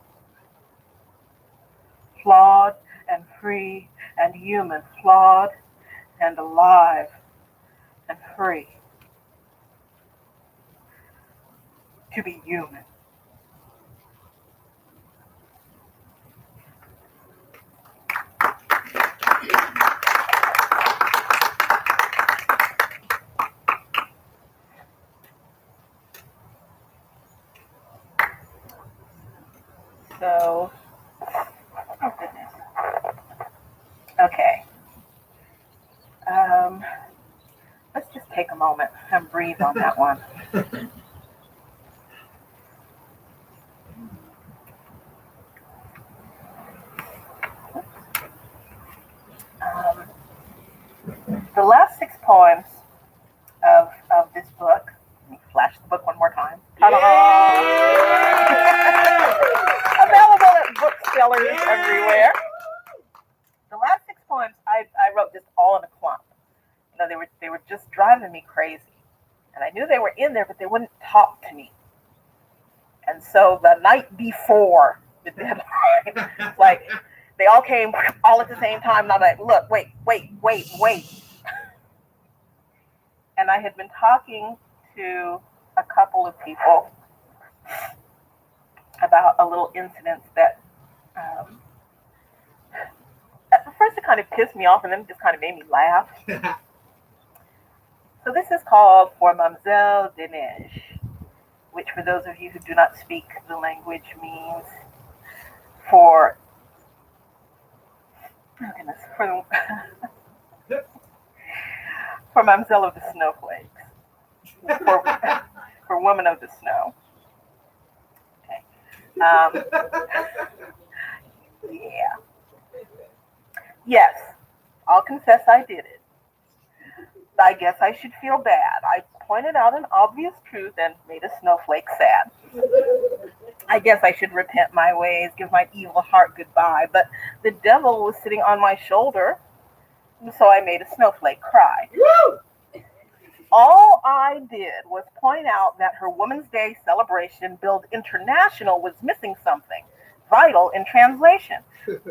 Flawed and free and human. Flawed and alive and free. To be human. So, oh goodness. Okay. Let's just take a moment and breathe on that one. The last 6 poems of this book, let me flash the book one more time. Ta-da! Available at booksellers everywhere. The last 6 poems I wrote just all in a clump. You know, they were just driving me crazy. And I knew they were in there, but they wouldn't talk to me. And so the night before the deadline, like, they all came all at the same time, and I'm like, look, wait. And I had been talking to a couple of people about a little incident that, at first it kind of pissed me off, and then it just kind of made me laugh. So this is called For Mademoiselle de Neige, which for those of you who do not speak the language means for for Mademoiselle of the Snowflakes, for Woman of the Snow. Okay. Yeah. Yes, I'll confess I did it. I guess I should feel bad. I pointed out an obvious truth and made a snowflake sad. I guess I should repent my ways, give my evil heart goodbye, but the devil was sitting on my shoulder, so I made a snowflake cry. All I did was point out that her Women's Day celebration billed international was missing something vital in translation.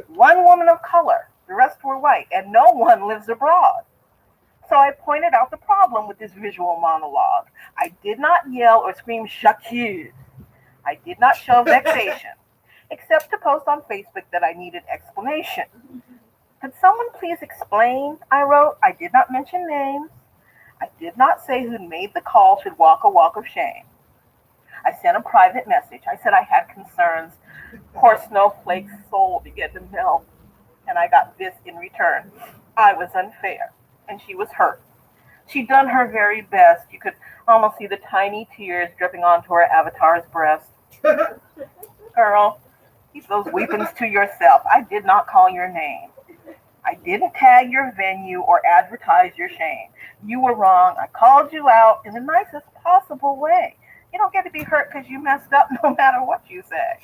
One woman of color, the rest were white, and no one lives abroad. So I pointed out the problem with this visual monologue. I did not yell or scream "J'accuse." I did not show vexation, except to post on Facebook that I needed explanation. Could someone please explain? I wrote. I did not mention names. I did not say who made the call should walk a walk of shame. I sent a private message. I said I had concerns. Poor Snowflake's soul began to melt, and I got this in return. I was unfair, and she was hurt. She'd done her very best. You could almost see the tiny tears dripping onto her avatar's breast. Girl, keep those weepings to yourself. I did not call your name. I didn't tag your venue or advertise your shame. You were wrong. I called you out in the nicest possible way. You don't get to be hurt because you messed up no matter what you say.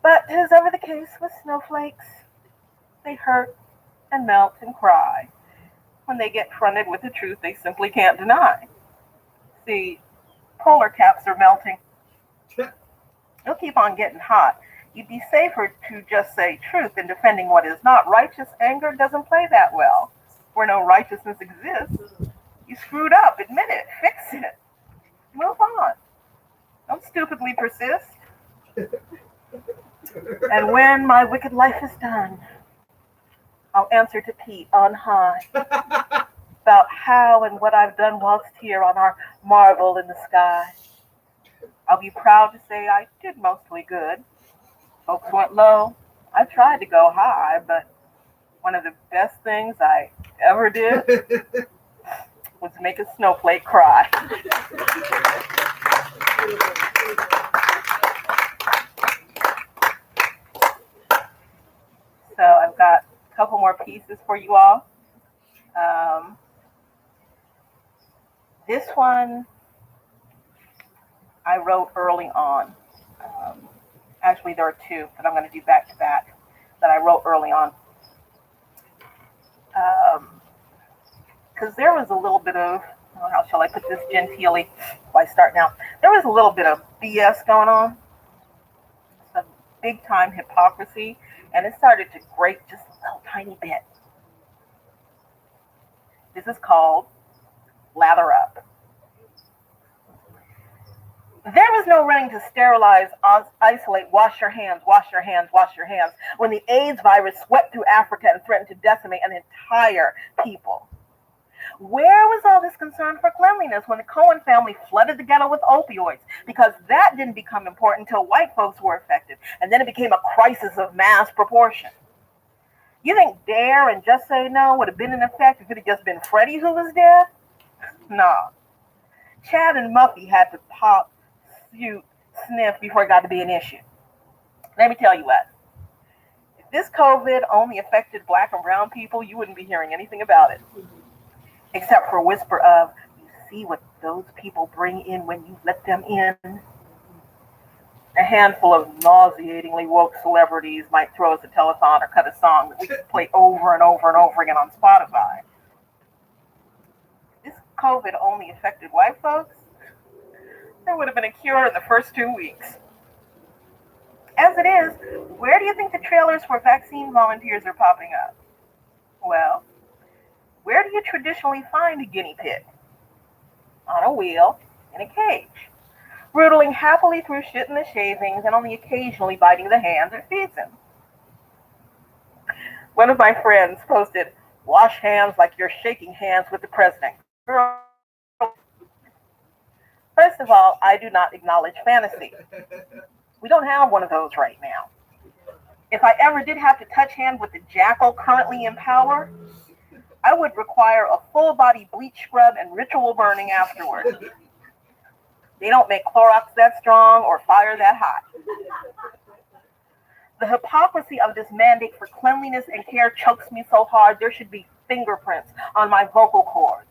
But as ever the case with snowflakes, they hurt and melt and cry when they get fronted with the truth they simply can't deny. See, polar caps are melting. It'll keep on getting hot. You'd be safer to just say truth in defending what is not. Righteous anger doesn't play that well. Where no righteousness exists, you screwed up. Admit it. Fix it. Move on. Don't stupidly persist. And when my wicked life is done, I'll answer to Pete on high about how and what I've done whilst here on our marble in the sky. I'll be proud to say I did mostly good. Folks went low. I tried to go high, but one of the best things I ever did was make a snowflake cry. So I've got a couple more pieces for you all. This one I wrote early on. Actually, there are two that I'm going to do back to back that I wrote early on. Because there was a little bit of, how shall I put this genteelly before I start now? There was a little bit of BS going on, some big time hypocrisy, and it started to grate just a little tiny bit. This is called Lather Up. There was no running to sterilize, isolate, wash your hands, wash your hands, wash your hands, when the AIDS virus swept through Africa and threatened to decimate an entire people. Where was all this concern for cleanliness when the Cohen family flooded the ghetto with opioids? Because that didn't become important until white folks were affected, and then it became a crisis of mass proportion. You think Dare and Just Say No would have been in effect if it had just been Freddie who was dead? No. Chad and Muffy had to pop, shoot, sniff before it got to be an issue. Let me tell you what. If this COVID only affected black and brown people, you wouldn't be hearing anything about it. Except for a whisper of, you see what those people bring in when you let them in? A handful of nauseatingly woke celebrities might throw us a telethon or cut a song that we could play over and over and over again on Spotify. If this COVID only affected white folks, there would have been a cure in the first 2 weeks. As it is, where do you think the trailers for vaccine volunteers are popping up? Well, where do you traditionally find a guinea pig? On a wheel, in a cage, rootling happily through shit in the shavings and only occasionally biting the hand that feeds him. One of my friends posted, "Wash hands like you're shaking hands with the president." Girl. First of all, I do not acknowledge fantasy. We don't have one of those right now. If I ever did have to touch hand with the jackal currently in power, I would require a full-body bleach scrub and ritual burning afterward. They don't make Clorox that strong or fire that hot. The hypocrisy of this mandate for cleanliness and care chokes me so hard there should be fingerprints on my vocal cords.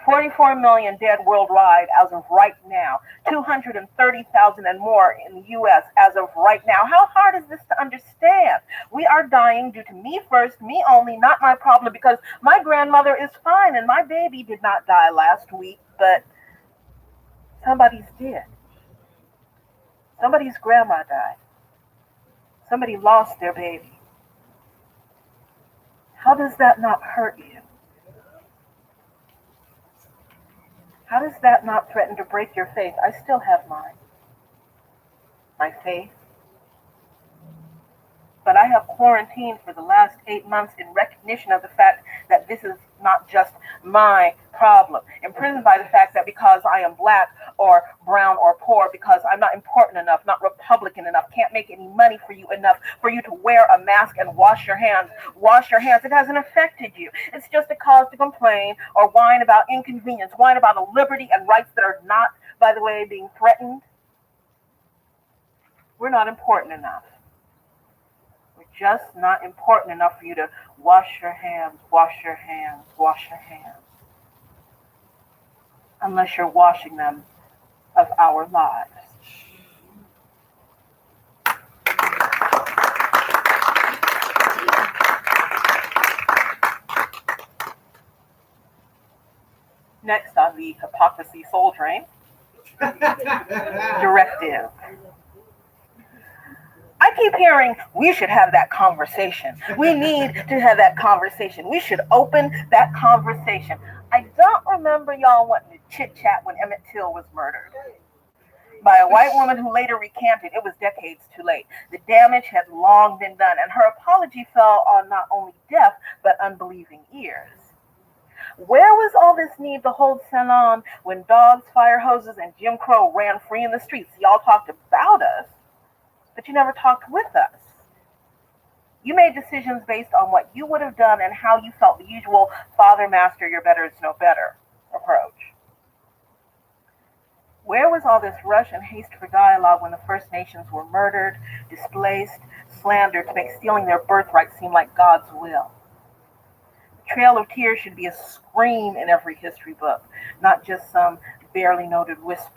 44 million dead worldwide as of right now, 230,000 and more in the U.S. as of right now. How hard is this to understand? We are dying due to me first, me only, not my problem, because my grandmother is fine and my baby did not die last week, but somebody's did. Somebody's grandma died. Somebody lost their baby. How does that not hurt you? How does that not threaten to break your faith? I still have mine. My faith. But I have quarantined for the last 8 months in recognition of the fact that this is not just my problem. Imprisoned by the fact that because I am black or brown or poor, because I'm not important enough, not Republican enough, can't make any money for you enough for you to wear a mask and wash your hands. Wash your hands. It hasn't affected you. It's just a cause to complain or whine about inconvenience, whine about a liberty and rights that are not, by the way, being threatened. We're not important enough. Just not important enough for you to wash your hands, wash your hands, wash your hands. Unless you're washing them of our lives. Next on the hypocrisy soul train, directive. I keep hearing we should have that conversation. We need to have that conversation. We should open that conversation. I don't remember y'all wanting to chit chat when Emmett Till was murdered by a white woman who later recanted. It was decades too late. The damage had long been done, and her apology fell on not only deaf but unbelieving ears. Where was all this need to hold salon when dogs, fire hoses, and Jim Crow ran free in the streets? Y'all talked about us, but you never talked with us. You made decisions based on what you would have done and how you felt, the usual father, master, your better is no better approach. Where was all this rush and haste for dialogue when the First Nations were murdered, displaced, slandered to make stealing their birthright seem like God's will? The Trail of Tears should be a scream in every history book, not just some barely noted whisper.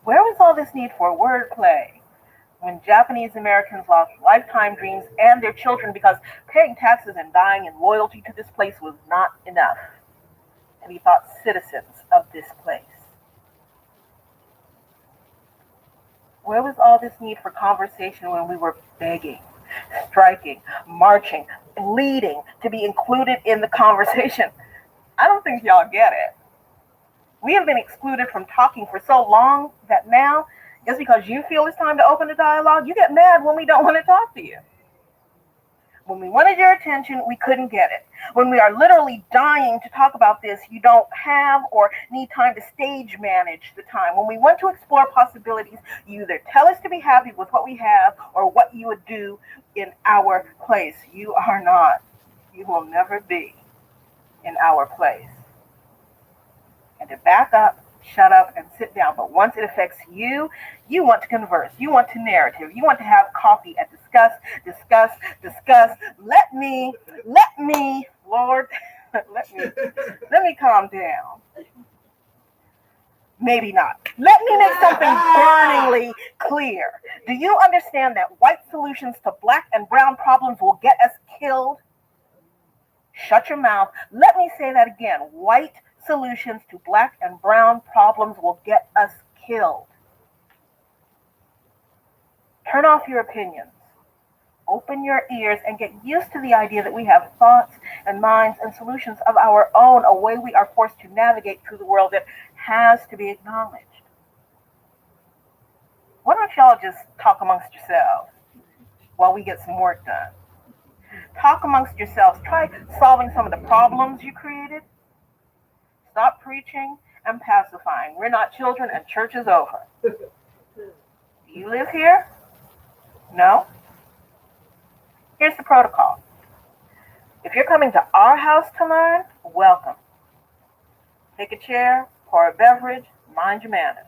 Where was all this need for wordplay when Japanese Americans lost lifetime dreams and their children because paying taxes and dying in loyalty to this place was not enough to be thought citizens of this place? Where was all this need for conversation when we were begging, striking, marching, bleeding to be included in the conversation? I don't think y'all get it. We have been excluded from talking for so long that now, just because you feel it's time to open a dialogue, you get mad when we don't want to talk to you. When we wanted your attention, we couldn't get it. When we are literally dying to talk about this, you don't have or need time to stage manage the time. When we want to explore possibilities, you either tell us to be happy with what we have or what you would do in our place. You are not. You will never be in our place. And to back up, shut up, and sit down. But once it affects you, you want to converse. You want to narrative. You want to have coffee and discuss. Let me, Lord, let me calm down. Maybe not. Let me make something burningly clear. Do you understand that white solutions to black and brown problems will get us killed? Shut your mouth. Let me say that again. White solutions to black and brown problems will get us killed. Turn off your opinions. Open your ears and get used to the idea that we have thoughts and minds and solutions of our own, a way we are forced to navigate through the world that has to be acknowledged. Why don't y'all just talk amongst yourselves while we get some work done? Talk amongst yourselves. Try solving some of the problems you created. Stop preaching and pacifying. We're not children and church is over. Do you live here? No? Here's the protocol. If you're coming to our house to learn, welcome. Take a chair, pour a beverage, mind your manners.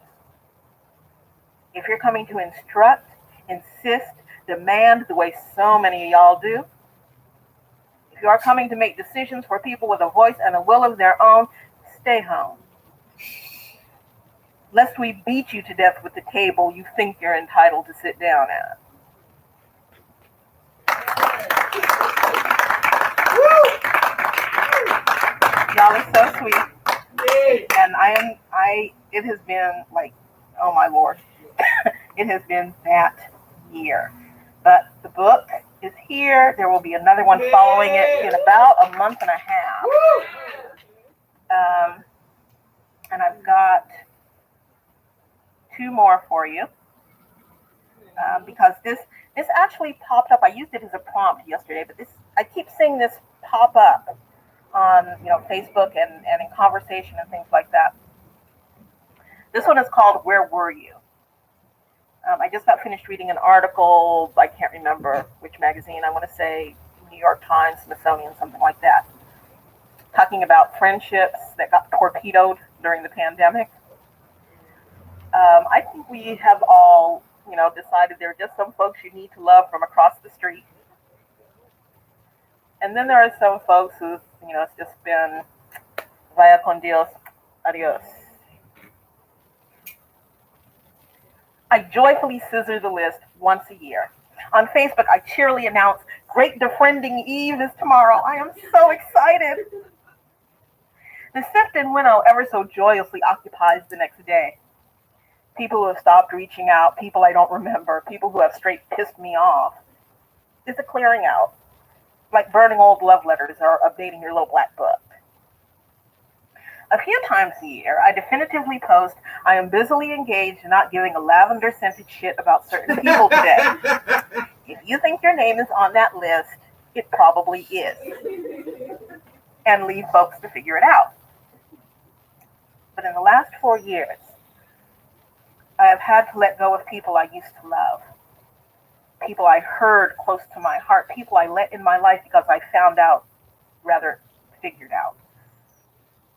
If you're coming to instruct, insist, demand the way so many of y'all do, if you are coming to make decisions for people with a voice and a will of their own, stay home. Lest we beat you to death with the table you think you're entitled to sit down at. Y'all are so sweet. And it has been like, oh my Lord, it has been that year. But the book is here. There will be another one following it in about a month and a half. And I've got 2 more for you. Because this actually popped up. I used it as a prompt yesterday, but I keep seeing this pop up on Facebook and in conversation and things like that. This one is called Where Were You? I just got finished reading an article, I can't remember which magazine, I want to say New York Times, Smithsonian, something like that, talking about friendships that got torpedoed during the pandemic. I think we have all, decided there are just some folks you need to love from across the street. And then there are some folks who, it's just been vaya con Dios, adios. I joyfully scissor the list once a year. On Facebook, I cheerily announce Great Defriending Eve is tomorrow. I am so excited. The sifting winnow ever so joyously occupies the next day. People who have stopped reaching out, people I don't remember, people who have straight pissed me off. It's a clearing out, like burning old love letters or updating your little black book. A few times a year, I definitively post, I am busily engaged in not giving a lavender scented shit about certain people today. If you think your name is on that list, it probably is. And leave folks to figure it out. But in the last 4 years, I have had to let go of people I used to love. People I heard close to my heart. People I let in my life because I found out, rather figured out.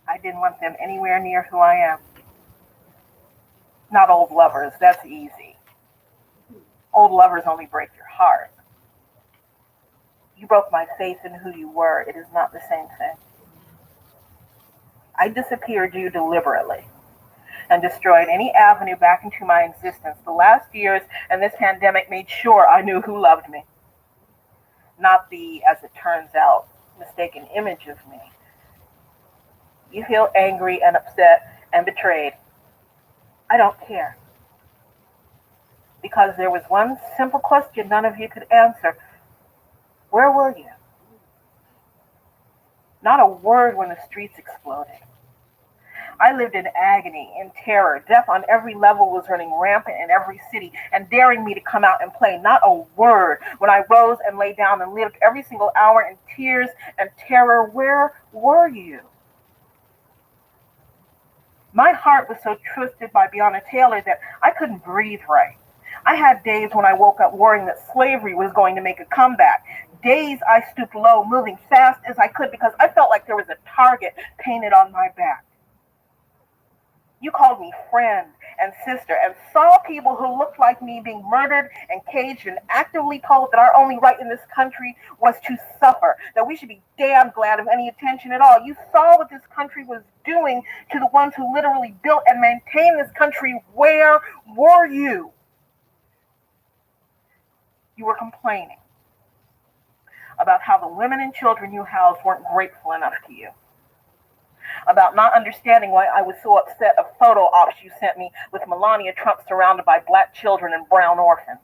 I didn't want them anywhere near who I am. Not old lovers, that's easy. Old lovers only break your heart. You broke my faith in who you were. It is not the same thing. I disappeared you deliberately and destroyed any avenue back into my existence. The last years and this pandemic made sure I knew who loved me. Not the, as it turns out, mistaken image of me. You feel angry and upset and betrayed. I don't care. Because there was one simple question none of you could answer. Where were you? Not a word when the streets exploded. I lived in agony, in terror. Death on every level was running rampant in every city and daring me to come out and play. Not a word when I rose and lay down and lived every single hour in tears and terror. Where were you? My heart was so twisted by Breonna Taylor that I couldn't breathe right. I had days when I woke up worrying that slavery was going to make a comeback. Days I stooped low, moving fast as I could because I felt like there was a target painted on my back. You called me friend and sister and saw people who looked like me being murdered and caged and actively told that our only right in this country was to suffer, that we should be damn glad of any attention at all. You saw what this country was doing to the ones who literally built and maintained this country. Where were you? You were complaining about how the women and children you housed weren't grateful enough to you. About not understanding why I was so upset of photo ops you sent me with Melania Trump surrounded by black children and brown orphans.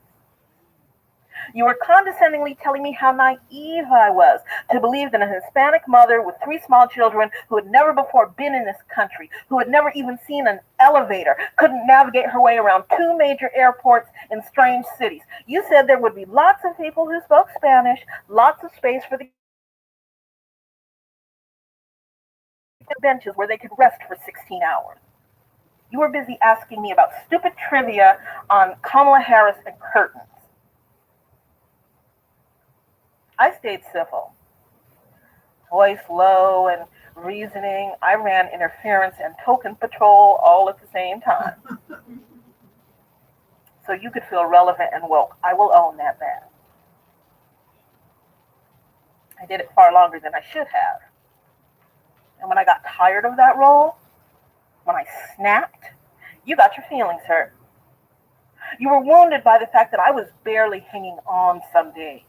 You were condescendingly telling me how naive I was to believe that a Hispanic mother with 3 small children who had never before been in this country, who had never even seen an elevator, couldn't navigate her way around 2 major airports in strange cities. You said there would be lots of people who spoke Spanish, lots of space for the benches where they could rest for 16 hours. You were busy asking me about stupid trivia on Kamala Harris and curtains. I stayed civil. Voice low and reasoning. I ran interference and token patrol all at the same time. So you could feel relevant and woke. I will own that bad. I did it far longer than I should have. And when I got tired of that role, when I snapped, you got your feelings hurt. You were wounded by the fact that I was barely hanging on some days.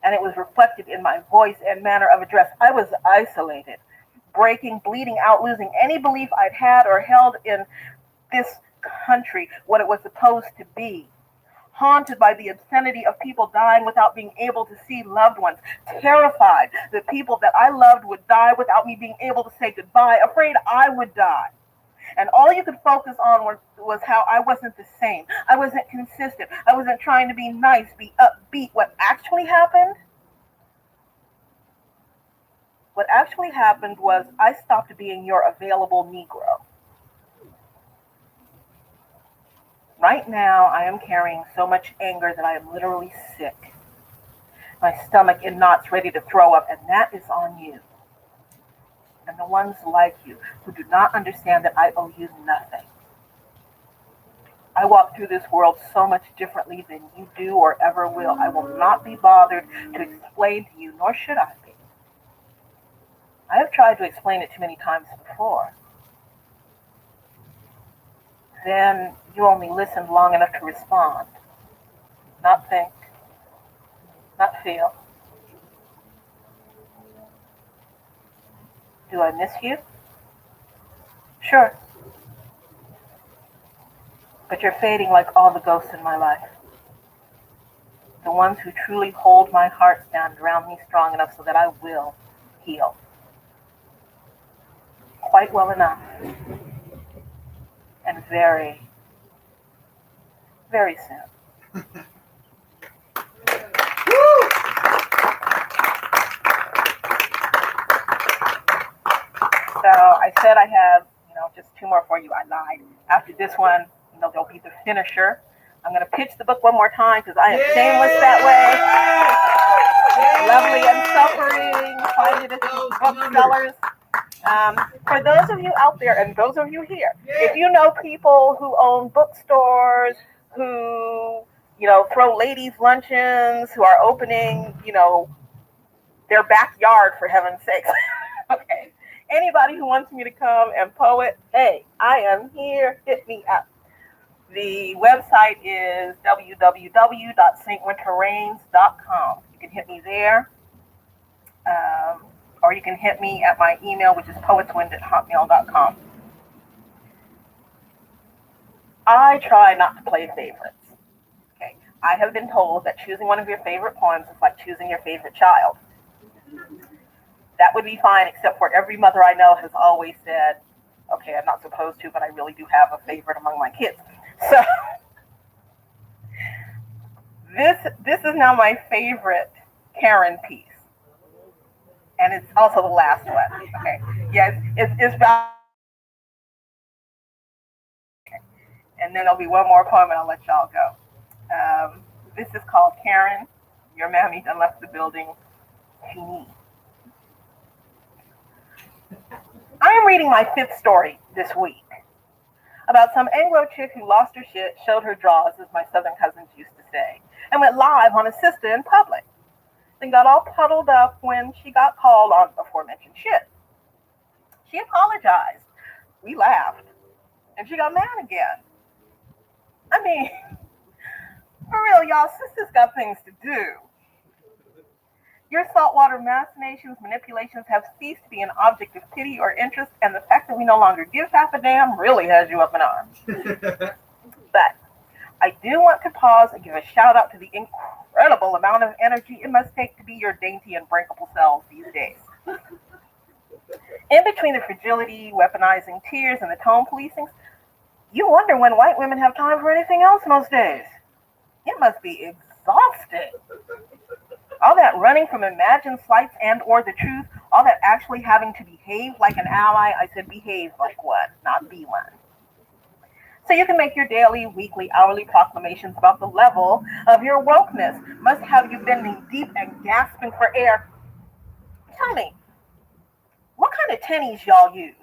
And it was reflected in my voice and manner of address. I was isolated, breaking, bleeding out, losing any belief I'd had or held in this country, what it was supposed to be. Haunted by the obscenity of people dying without being able to see loved ones. Terrified that people that I loved would die without me being able to say goodbye. Afraid I would die. And all you could focus on was how I wasn't the same. I wasn't consistent. I wasn't trying to be nice, be upbeat. What actually happened was I stopped being your available Negro. Right now, I am carrying so much anger that I am literally sick. My stomach in knots, ready to throw up, and that is on you. And the ones like you who do not understand that I owe you nothing. I walk through this world so much differently than you do or ever will. I will not be bothered to explain to you, nor should I be. I have tried to explain it too many times before. Then you only listened long enough to respond, not think, not feel. Do I miss you? Sure. But you're fading like all the ghosts in my life. The ones who truly hold my heart stand around me strong enough so that I will heal. Quite well enough. And very, very soon. So I said I have, just two more for you. I lied. After this one, there'll be the finisher. I'm going to pitch the book one more time because I am shameless that way. Lovely and Suffering. Find it at the booksellers. For those of you out there and those of you here, if you know people who own bookstores, who, throw ladies' luncheons, who are opening, their backyard, for heaven's sakes. Okay. Anybody who wants me to come and poet, hey, I am here. Hit me up. The website is www.stwinterrains.com. You can hit me there. Or you can hit me at my email, which is poetswind@hotmail.com. I try not to play favorites. Okay. I have been told that choosing one of your favorite poems is like choosing your favorite child. That would be fine, except for every mother I know has always said, okay, I'm not supposed to, but I really do have a favorite among my kids. So this is now my favorite Karen piece. And it's also the last one. Okay. Yes, it's about, and then there'll be one more poem and I'll let y'all go. This is called Karen, Your Mammy Done Left the Building. She needs. I am reading my 5th story this week about some Anglo chick who lost her shit, showed her draws, as my southern cousins used to say, and went live on a sister in public. Then got all puddled up when she got called on aforementioned shit. She apologized. We laughed. And she got mad again. I mean, for real, y'all, sisters got things to do. Your saltwater machinations, manipulations have ceased to be an object of pity or interest, and the fact that we no longer give half a damn really has you up in arms. But I do want to pause and give a shout out to the incredible amount of energy it must take to be your dainty and breakable selves these days. In between the fragility, weaponizing tears, and the tone policing, you wonder when white women have time for anything else most days. It must be exhausting. All that running from imagined slights and or the truth, all that actually having to behave like an ally. I said behave like one, not be one. So you can make your daily, weekly, hourly proclamations about the level of your wokeness. Must have you bending deep and gasping for air. Tell me, what kind of tennies y'all use?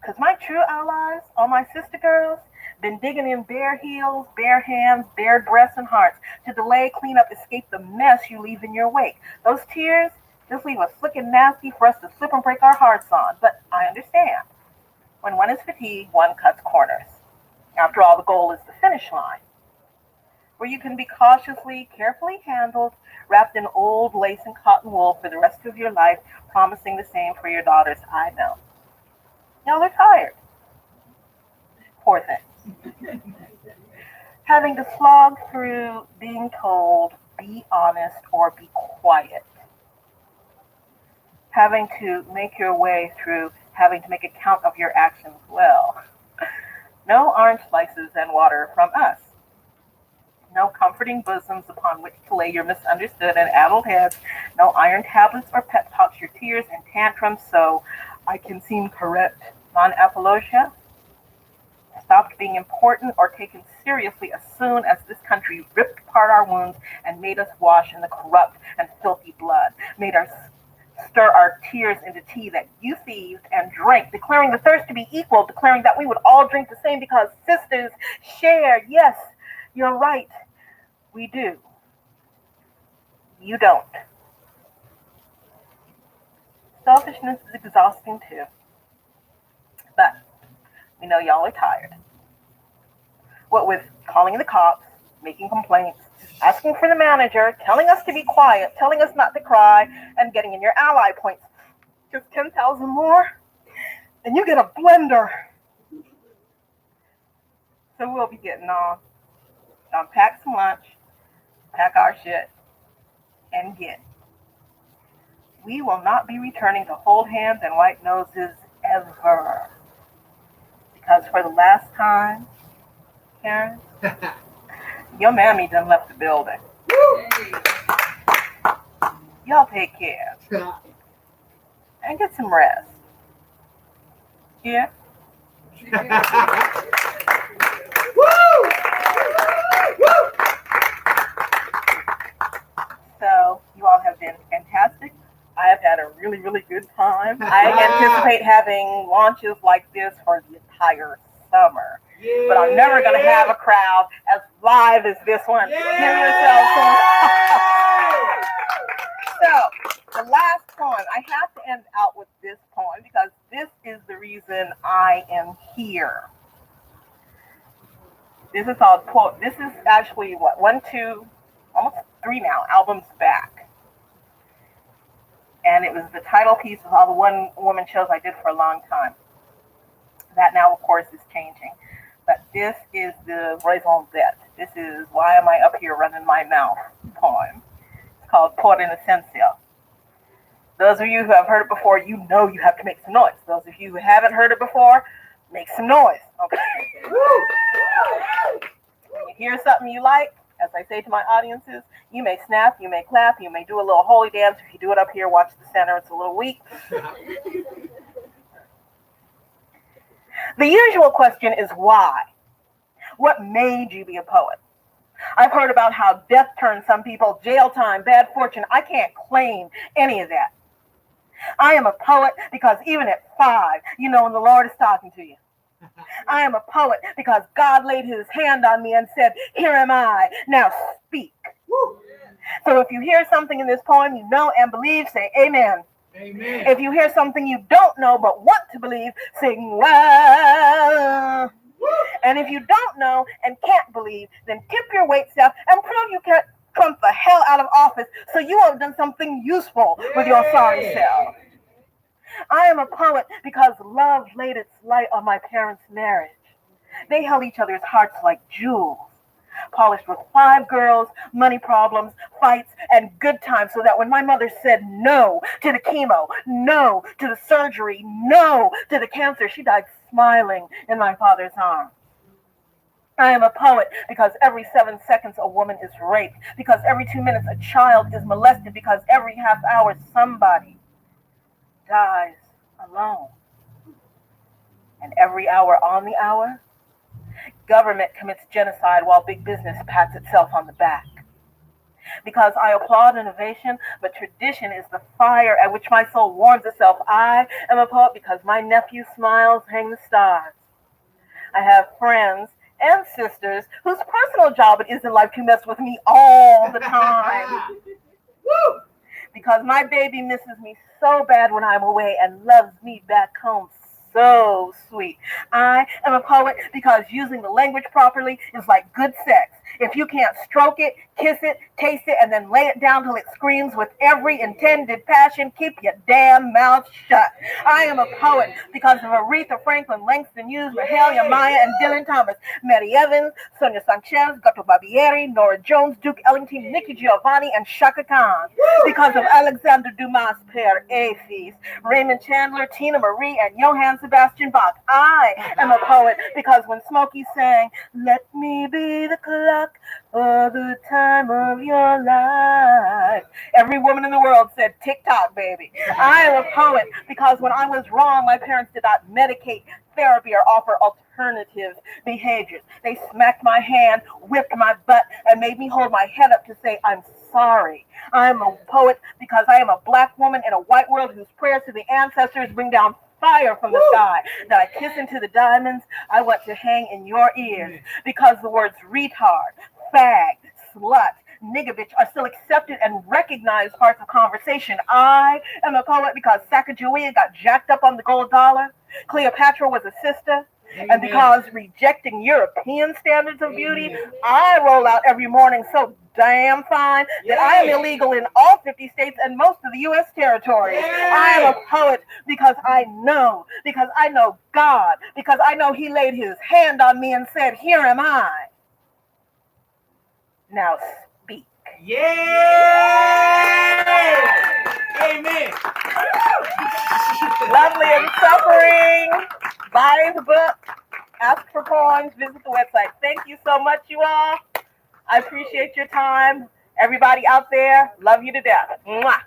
Because my true allies, all my sister girls, been digging in bare heels, bare hands, bared breasts and hearts to delay, clean up, escape the mess you leave in your wake. Those tears just leave us slick and nasty for us to slip and break our hearts on. But I understand. When one is fatigued, one cuts corners. After all, the goal is the finish line, where you can be cautiously, carefully handled, wrapped in old lace and cotton wool for the rest of your life, promising the same for your daughters. I know. Y'all are tired. Poor things. Having to slog through being told, be honest or be quiet. Having to make your way through having to make account of your actions well. No orange slices and water from us. No comforting bosoms upon which to lay your misunderstood and addled heads. No iron tablets or pep talks your tears and tantrums so I can seem correct. Non-apologia. Stopped being important or taken seriously as soon as this country ripped apart our wounds and made us wash in the corrupt and filthy blood. Made us stir our tears into tea that you thieved and drank, declaring the thirst to be equal, declaring that we would all drink the same because sisters share. Yes, you're right. We do. You don't. Selfishness is exhausting too. But we know y'all are tired. What with calling the cops, making complaints, asking for the manager, telling us to be quiet, telling us not to cry, and getting in your ally points. is 10,000 more, and you get a blender. So we'll be getting on. Pack some lunch, pack our shit, and get. We will not be returning to hold hands and white noses ever. Because for the last time, Karen, your mammy done left the building. Y'all take care. And get some rest. Yeah? So, you all have been fantastic. I have had a really, really good time. I anticipate having launches like this for the entire summer. Yeah. But I'm never going to have a crowd as live as this one. Yeah. Give yourself some. So, the last poem, I have to end out with this poem because this is the reason I am here. This is called Quote. This is actually what, 1, 2, almost 3 now, albums back. And it was the title piece of all the one woman shows I did for a long time. That now, of course, is changing. But this is the raison d'etre. This is Why Am I Up Here Running My Mouth poem. It's called Por Inocencia. Those of you who have heard it before, you know you have to make some noise. Those of you who haven't heard it before, make some noise. Okay. When you hear something you like, as I say to my audiences, you may snap, you may clap, you may do a little holy dance. If you do it up here, watch the center. It's a little weak. The usual question is why? What made you be a poet? I've heard about how death turned some people, jail time, bad fortune. I can't claim any of that. I am a poet because even at 5, you know when the Lord is talking to you. I am a poet because God laid his hand on me and said, here am I, now speak. Woo. So if you hear something in this poem you know and believe, say amen. Amen. If you hear something you don't know but want to believe, sing well. Woo. And if you don't know and can't believe, then tip your weight self and prove you can't trump the hell out of office so you have done something useful with your sorry self. I am a poet because love laid its light on my parents' marriage. They held each other's hearts like jewels, polished with 5 girls, money problems, fights, and good times, so that when my mother said no to the chemo, no to the surgery, no to the cancer, she died smiling in my father's arms. I am a poet because every 7 seconds a woman is raped, because every 2 minutes a child is molested, because every half hour somebody dies alone. And every hour on the hour, government commits genocide while big business pats itself on the back. Because I applaud innovation, but tradition is the fire at which my soul warms itself. I am a poet because my nephew smiles hang the stars. I have friends and sisters whose personal job it is in life to mess with me all the time. Woo! Because my baby misses me so bad when I'm away and loves me back home so sweet. I am a poet because using the language properly is like good sex. If you can't stroke it, kiss it, taste it, and then lay it down till it screams with every intended passion, keep your damn mouth shut. I am a poet because of Aretha Franklin, Langston Hughes, Mahalia Maya, and Dylan Thomas, Mary Evans, Sonia Sanchez, Gato Barbieri, Nora Jones, Duke Ellington, Nikki Giovanni, and Shaka Khan. Because of Alexander Dumas, Père Aphis, Raymond Chandler, Tina Marie, and Johann Sebastian Bach. I am a poet because when Smokey sang, "Let me be the clock for the time of your life," every woman in the world said, "Tick-tock, baby." I am a poet because when I was wrong, my parents did not medicate, therapy, or offer alternative behaviors. They smacked my hand, whipped my butt, and made me hold my head up to say, "I'm sorry." I am a poet because I am a black woman in a white world whose prayers to the ancestors bring down fire from the sky that I kiss into the diamonds I want to hang in your ears, because the words retard, fag, slut, nigga bitch are still accepted and recognized parts of conversation. I am a poet because Sacagawea got jacked up on the gold dollar, Cleopatra was a sister, And because rejecting European standards of beauty, I roll out every morning so damn fine that I am illegal in all 50 states and most of the U.S. territories. I am a poet because I know God, because I know he laid his hand on me and said, here am I. Now speak. Amen. Lovely and Suffering. Buy the book. Ask for coins. Visit the website. Thank you so much, you all. I appreciate your time. Everybody out there, love you to death. Mwah.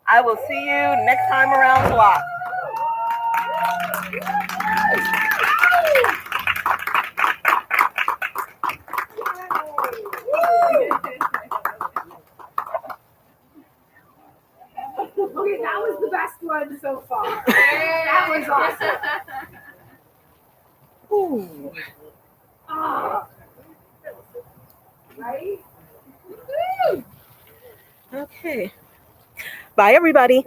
I will see you next time around the block. Okay, that was the best one so far. That was awesome. Ooh. Ah. Right? Okay. Bye, everybody.